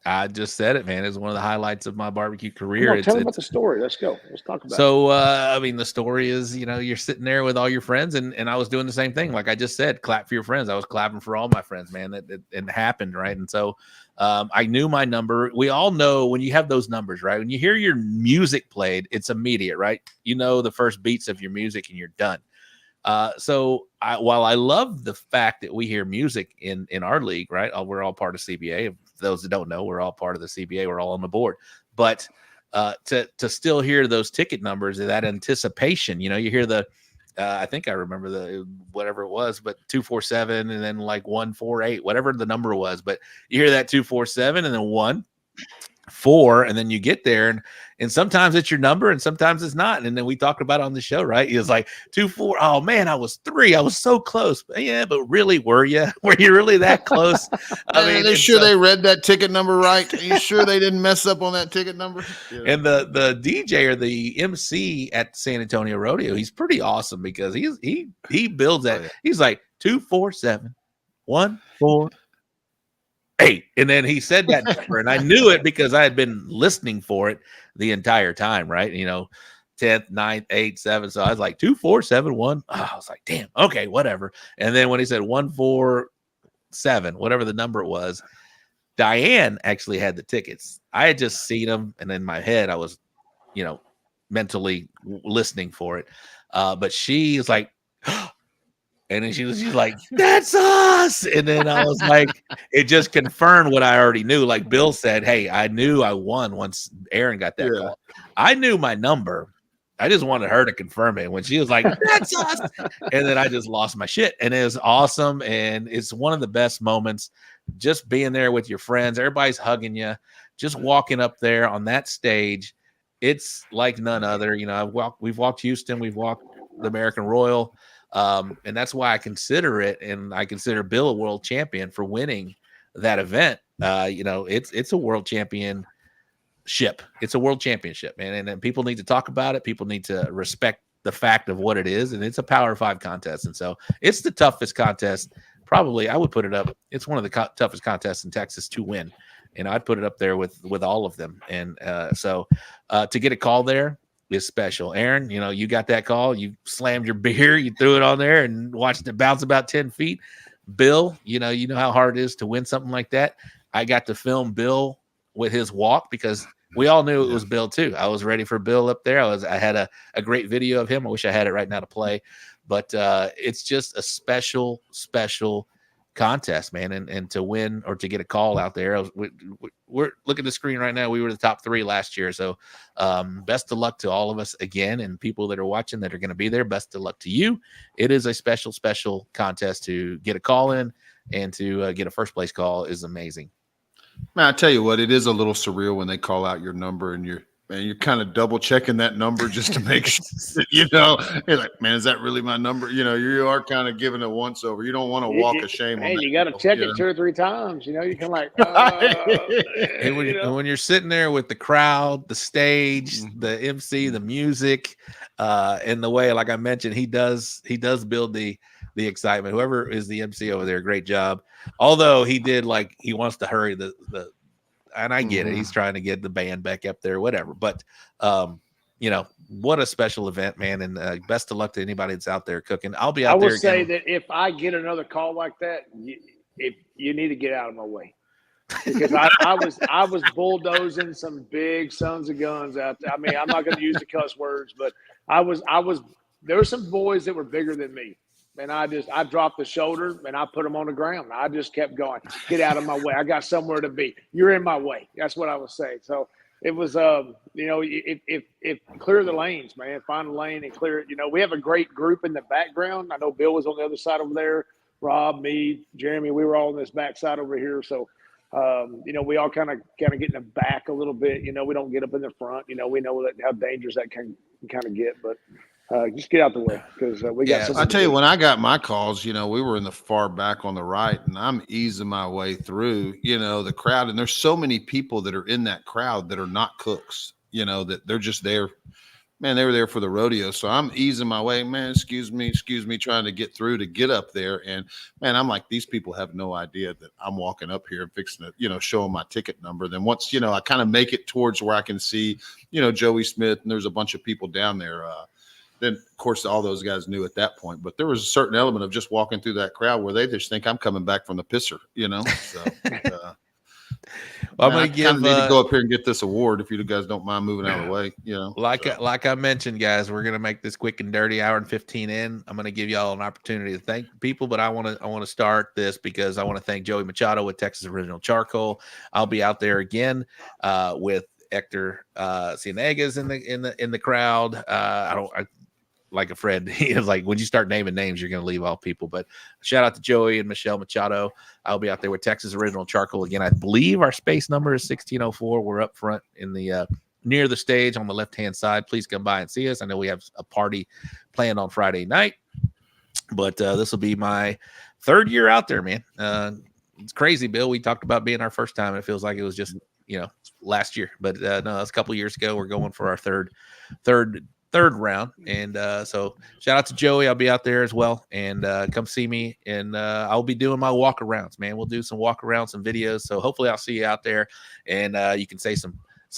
I just said it, man. It's one of the highlights of my barbecue career. Tell me about the story. Let's go. Let's talk about it. So, I mean, the story is, you're sitting there with all your friends, and I was doing the same thing. Like I just said, clap for your friends. I was clapping for all my friends, man. It happened, right? And so I knew my number. We all know when you have those numbers, right? When you hear your music played, it's immediate, right? You know the first beats of your music and you're done. So while I love the fact that we hear music in our league, right? We're all part of CBA. For those that don't know, we're all part of the CBA. We're all on the board. But to still hear those ticket numbers, that anticipation, you hear the, I think I remember the whatever it was, but 247 and then like 148, whatever the number was. But you hear that 247 and then 1, 4, and then you get there, and sometimes it's your number and sometimes it's not. And then we talked about it on the show, right? It was like 2, 4. Oh man, I was 3. I was so close. But yeah, but really, were you really that close? I mean, they read that ticket number right? Are you sure they didn't mess up on that ticket number? Yeah. And the DJ or the MC at San Antonio Rodeo, he's pretty awesome, because he builds that. Oh, yeah. He's like 247, 148. And then he said that number, and I knew it because I had been listening for it the entire time, right? 10th, 9th, 8th, 7th. So I was like 2471. I was like, damn, okay, whatever. And then when he said 147, whatever the number it was, Diane actually had the tickets. I had just seen them, and in my head, I was, mentally listening for it. But she is like, and then she's like, that's us. And then I was like, it just confirmed what I already knew. Like Bill said, hey, I knew I won once Aaron got that call. I knew my number. I just wanted her to confirm it. When she was like, that's us. And then I just lost my shit. And it was awesome. And it's one of the best moments, just being there with your friends. Everybody's hugging you, just walking up there on that stage. It's like none other. We've walked Houston. We've walked the American Royal. And that's why I consider it, and I consider Bill a world champion for winning that event. It's a world championship. It's a world championship, man. And people need to talk about it. People need to respect the fact of what it is. And it's a Power 5 contest. And so it's the toughest contest. Probably, I would put it up. It's one of the toughest contests in Texas to win. And I'd put it up there with all of them. And so to get a call there is special. Aaron, you got that call. You slammed your beer, you threw it on there and watched it bounce about 10 feet. Bill, you know how hard it is to win something like that. I got to film Bill with his walk, because we all knew it was Bill too. I was ready for Bill up there. I had a great video of him. I wish I had it right now to play, but it's just a special contest, man. And to win or to get a call out there, we're looking at the screen right now. We were the top 3 last year. So best of luck to all of us again, and people that are watching that are going to be there. Best of luck to you. It is a special contest. To get a call in and to get a first place call is amazing. Man, I tell you what, it is a little surreal when they call out your number and you're kind of double checking that number just to make sure, you're like, man, is that really my number? You are kind of giving it once over. You don't want to walk of shame. Hey, you got to check it 2 or 3 times. You can like, and when you're sitting there with the crowd, the stage, the MC, the music, and the way, like I mentioned, he does build the excitement. Whoever is the MC over there, great job. Although he wants to hurry the and I get it. He's trying to get the band back up there, whatever. But, what a special event, man. And best of luck to anybody that's out there cooking. I'll be out there. I will say that if I get another call like that, you need to get out of my way. Because I was bulldozing some big sons of guns out there. I mean, I'm not going to use the cuss words, but there were some boys that were bigger than me. and I dropped the shoulder and I put him on the ground. I just kept going. Get out of my way. I got somewhere to be. You're in my way. That's what I was saying. So it was, you know, if clear the lanes, man. Find a lane and clear it. You know, we have a great group in the background. I know Bill was on the other side over there. Rob, me, Jeremy, we were all on this back side over here. So, you know, we all kind of get in the back a little bit. You know, we don't get up in the front. You know, we know that how dangerous that can kind of get, but just get out the way because we got. I tell you, when I got my calls, you know, we were in the far back on the right, and I'm easing my way through, you know, the crowd, and there's so many people that are in that crowd that are not cooks, you know, that they're just there. Man, they were there for the rodeo. So I'm easing my way, man, excuse me, trying to get through to get up there. And man, I'm like, these people have no idea that I'm walking up here and fixing to, you know, show them my ticket number. Then once, you know, I kind of make it towards where I can see, you know, Joey Smith, and there's a bunch of people down there. Then of course, all those guys knew at that point, but there was a certain element of just walking through that crowd where they just think I'm coming back from the pisser, you know? So, well, I'm going to give need to go up here and get this award if you guys don't mind moving out of the way, you know. Like I mentioned, guys, we're going to make this quick and dirty. Hour and 15 in. I'm going to give y'all an opportunity to thank people, but I want to start this because I want to thank Joey Machado with Texas Original Charcoal. I'll be out there again with Hector Cienegas in the crowd. Like a friend, he is like, when you start naming names, you're going to leave all people. But shout out to Joey and Michelle Machado. I'll be out there with Texas Original Charcoal again. I believe our space number is 1604. We're up front in the near the stage on the left-hand side. Please come by and see us. I know we have a party planned on Friday night, but this will be my third year out there, man. It's crazy, Bill. We talked about being our first time, and it feels like it was just, you know, last year. But no, that's a couple of years ago. We're going for our third round, and so shout out to Joey. I'll be out there as well, and come see me, and I'll be doing my walk arounds, man. We'll do some walk arounds, some videos, so hopefully I'll see you out there, and you can say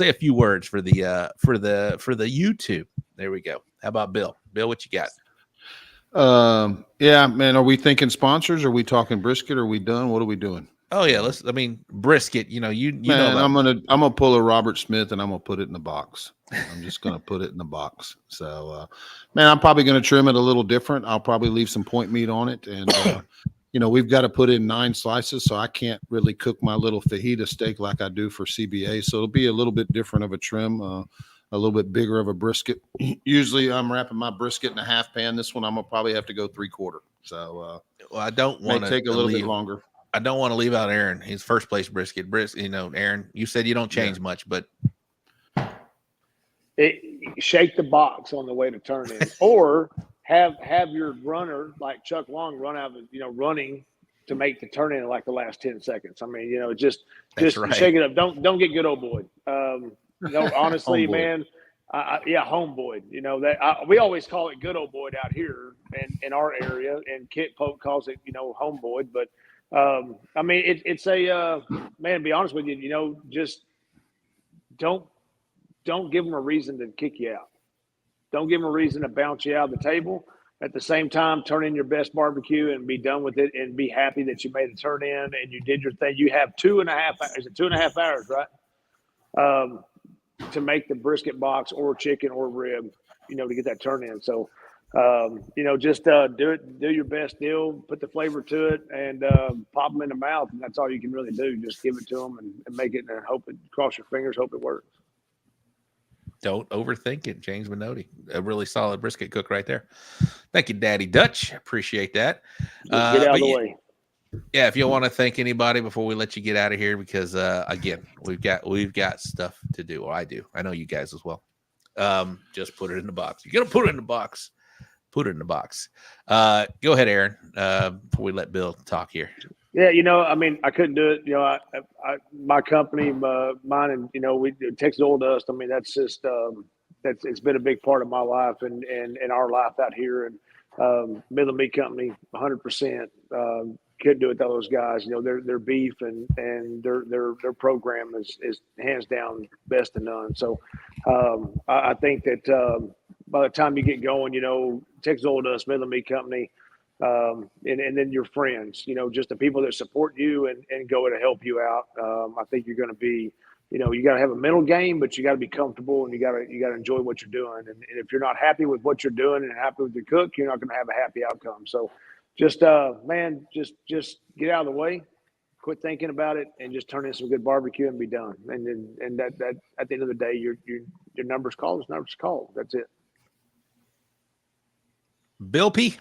a few words for the YouTube. There we go. How about Bill? What you got? Yeah, man, are we thinking sponsors? Are we talking brisket? Are we done? What are we doing? Oh yeah, brisket. You know, man, I'm gonna pull a Robert Smith and I'm gonna put it in the box. I'm just gonna put it in the box. So, man, I'm probably gonna trim it a little different. I'll probably leave some point meat on it, and you know, we've got to put in 9 slices, so I can't really cook my little fajita steak like I do for CBA. So it'll be a little bit different of a trim, a little bit bigger of a brisket. Usually, I'm wrapping my brisket in a half pan. This one, I'm gonna probably have to go 3/4. So, well, I don't want to take a little bit longer. I don't want to leave out Aaron. His first place brisket. You know, Aaron, you said you don't change much, but shake the box on the way to turn in, or have your runner like Chuck Long run out of, you know, running to make the turn in like the last 10 seconds. I mean, you know, just right. Shake it up. Don't get good old boy. No, honestly, man. Homeboy. You know that we always call it good old boy out here in our area, and Kit Pope calls it, you know, homeboy, but. I mean, it's a man. To be honest with you, you know, just don't give them a reason to kick you out. Don't give them a reason to bounce you out of the table. At the same time, turn in your best barbecue and be done with it, and be happy that you made a turn in and you did your thing. You have 2.5. Is it 2.5 hours, right? To make the brisket box or chicken or rib, you know, to get that turn in. So. You know, just do your best deal, put the flavor to it, and pop them in the mouth, and that's all you can really do. Just give it to them and make it, and hope it. Cross your fingers, hope it works. Don't overthink it, James Minotti. A really solid brisket cook right there. Thank you, Daddy Dutch. Appreciate that. Get out of the way. Yeah, if you want to thank anybody before we let you get out of here, because again, we've got stuff to do. Well, I do. I know you guys as well. Just put it in the box. You got to put it in the box. Put it in the box. Go ahead, Aaron, before we let Bill talk here. Yeah, you know, I mean, I couldn't do it. You know, my company, mine, and, you know, we Texas Oil Dust. I mean, that's just it's been a big part of my life and our life out here. And Middle Meat Company, 100%. Couldn't do it without those guys. You know, their beef and their program is hands down best to none. So I think that by the time you get going, you know, Texas Oil Dust, Middle Meat Company, and then your friends, you know, just the people that support you and go to help you out. I think you're going to be, you know, you got to have a mental game, but you got to be comfortable, and you got to enjoy what you're doing. And if you're not happy with what you're doing and happy with your cook, you're not going to have a happy outcome. So just man, just get out of the way, quit thinking about it, and just turn in some good barbecue and be done. And that at the end of the day, your number's called. It's numbers called. That's it. Bill P.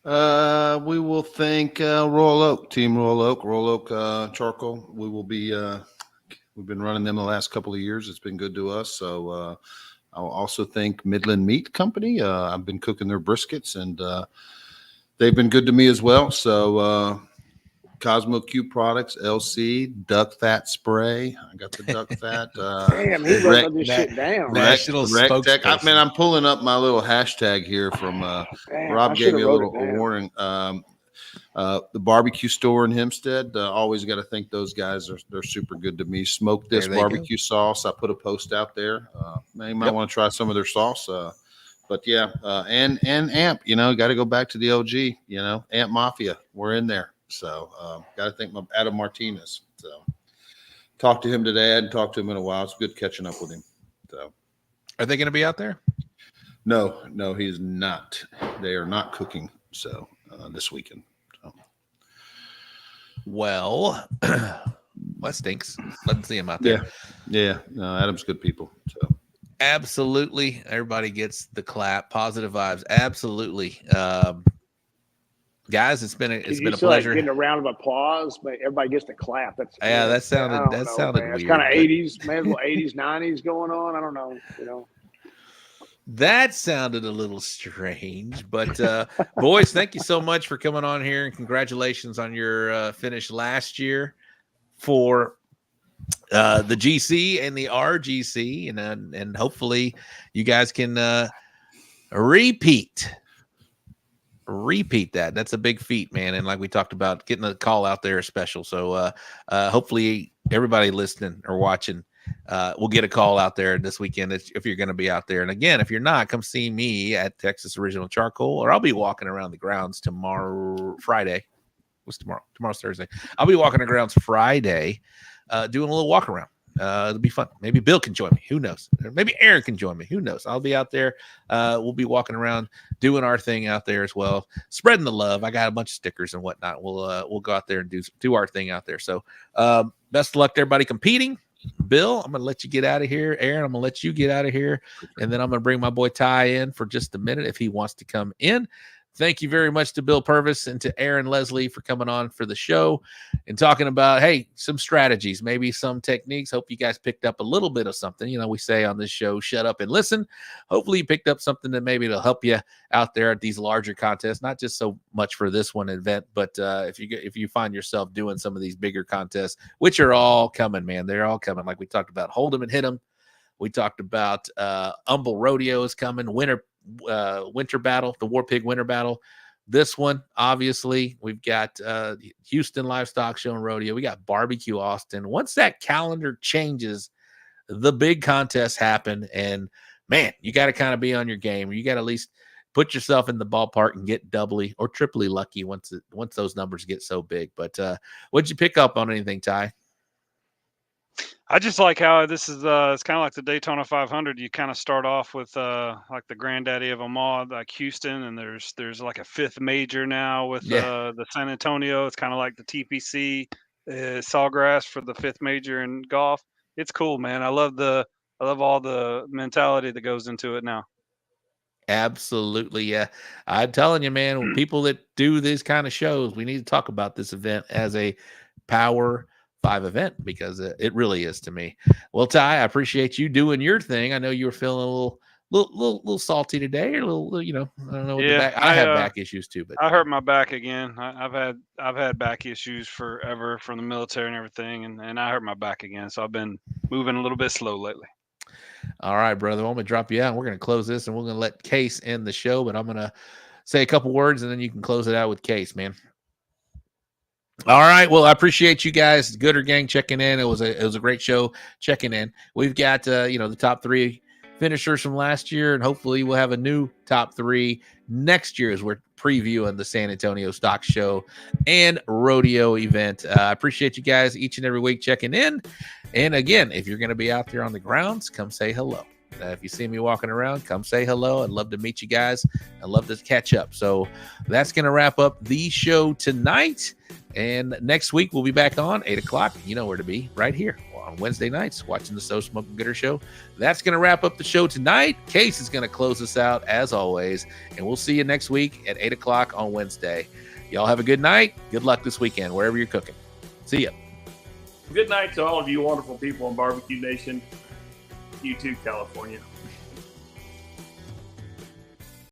We will thank Royal Oak, Team Royal Oak Charcoal. We will be. We've been running them the last couple of years. It's been good to us. So I'll also thank Midland Meat Company. I've been cooking their briskets, and they've been good to me as well. So Cosmo Q Products, LC, duck fat spray. I got the duck fat. Damn, he wrote this shit down. National spokesperson. Man, I'm pulling up my little hashtag here from Damn, Rob gave me a little warning. The barbecue store in Hempstead. Always got to thank those guys. They're super good to me. Smoke this barbecue sauce. I put a post out there. Man, you might want to try some of their sauce. But yeah, and Amp. You know, got to go back to the OG. You know, Amp Mafia. We're in there. So got to thank Adam Martinez. So talked to him today. I hadn't talked to him in a while. It's good catching up with him. So Are they going to be out there? No, he's not. They are not cooking. So this weekend. So. Well, that stinks. Let's see him out there. Yeah. No, Adam's good people. So absolutely, everybody gets the clap. Positive vibes. Absolutely. Guys, it's been a pleasure. Like getting a round of applause, but everybody gets to clap. That sounded weird. It's kind of 80s, man. 80s, 90s going on. I don't know. You know, that sounded a little strange, but boys, thank you so much for coming on here, and congratulations on your finish last year for the GC and the RGC, and hopefully you guys can repeat that. That's a big feat, man. And like we talked about, getting a call out there is special. So hopefully everybody listening or watching will get a call out there this weekend if you're going to be out there. And again, if you're not, come see me at Texas Original Charcoal, or I'll be walking around the grounds Friday. What's tomorrow? Tomorrow's Thursday. I'll be walking the grounds Friday, doing a little walk around. It'll be fun. Maybe Bill can join me. Who knows? Or maybe Aaron can join me. Who knows? I'll be out there. We'll be walking around, doing our thing out there as well, spreading the love. I got a bunch of stickers and whatnot. We'll go out there and do our thing out there. So best of luck to everybody competing. Bill, I'm gonna let you get out of here. Aaron, I'm gonna let you get out of here, and then I'm gonna bring my boy Ty in for just a minute if he wants to come in. Thank you very much to Bill Purvis and to Aaron Lesley for coming on for the show and talking about, hey, some strategies, maybe some techniques. Hope you guys picked up a little bit of something. You know, we say on this show, shut up and listen. Hopefully you picked up something that maybe it'll help you out there at these larger contests, not just so much for this one event, but if you find yourself doing some of these bigger contests, which are all coming, man, they're all coming. Like we talked about, hold them and hit them. We talked about Humble Rodeo is coming, winter battle, the War Pig winter battle. This one, obviously, we've got Houston Livestock Show and Rodeo. We got Barbecue Austin. Once that calendar changes, the big contests happen, and man, you got to kind of be on your game. You got to at least put yourself in the ballpark and get doubly or triply lucky once those numbers get so big. But what'd you pick up on anything, Ty? I just like how this is it's kind of like the Daytona 500. You kind of start off with like the granddaddy of them all, like Houston, and there's like a fifth major now with the San Antonio. It's kind of like the TPC Sawgrass for the fifth major in golf. It's cool, man. I love all the mentality that goes into it now. Absolutely, yeah. I'm telling you, man, people that do these kind of shows, we need to talk about this event as a Power 5 event, because it really is to me. Well, Ty, I appreciate you doing your thing. I know you were feeling a little salty today, or a little, I don't know. I have back issues too, but I hurt my back again. I've had back issues forever from the military and everything, and I hurt my back again. So I've been moving a little bit slow lately. All right, brother. I'm gonna drop you out. We're gonna close this, and we're gonna let Case end the show. But I'm gonna say a couple words, and then you can close it out with Case, man. All right. Well, I appreciate you guys, Gooder Gang, checking in. It was a great show checking in. We've got the top 3 finishers from last year, and hopefully we'll have a new top 3 next year as we're previewing the San Antonio Stock Show and Rodeo event. I appreciate you guys each and every week checking in. And again, if you're going to be out there on the grounds, come say hello. If you see me walking around, come say hello. I'd love to meet you guys. I'd love to catch up. So that's going to wrap up the show tonight. And next week, we'll be back on 8 o'clock. You know where to be, right here on Wednesday nights, watching the So Smoking Gooder show. That's going to wrap up the show tonight. Case is going to close us out, as always. And we'll see you next week at 8 o'clock on Wednesday. Y'all have a good night. Good luck this weekend, wherever you're cooking. See ya. Good night to all of you wonderful people in Barbecue Nation. You too, California.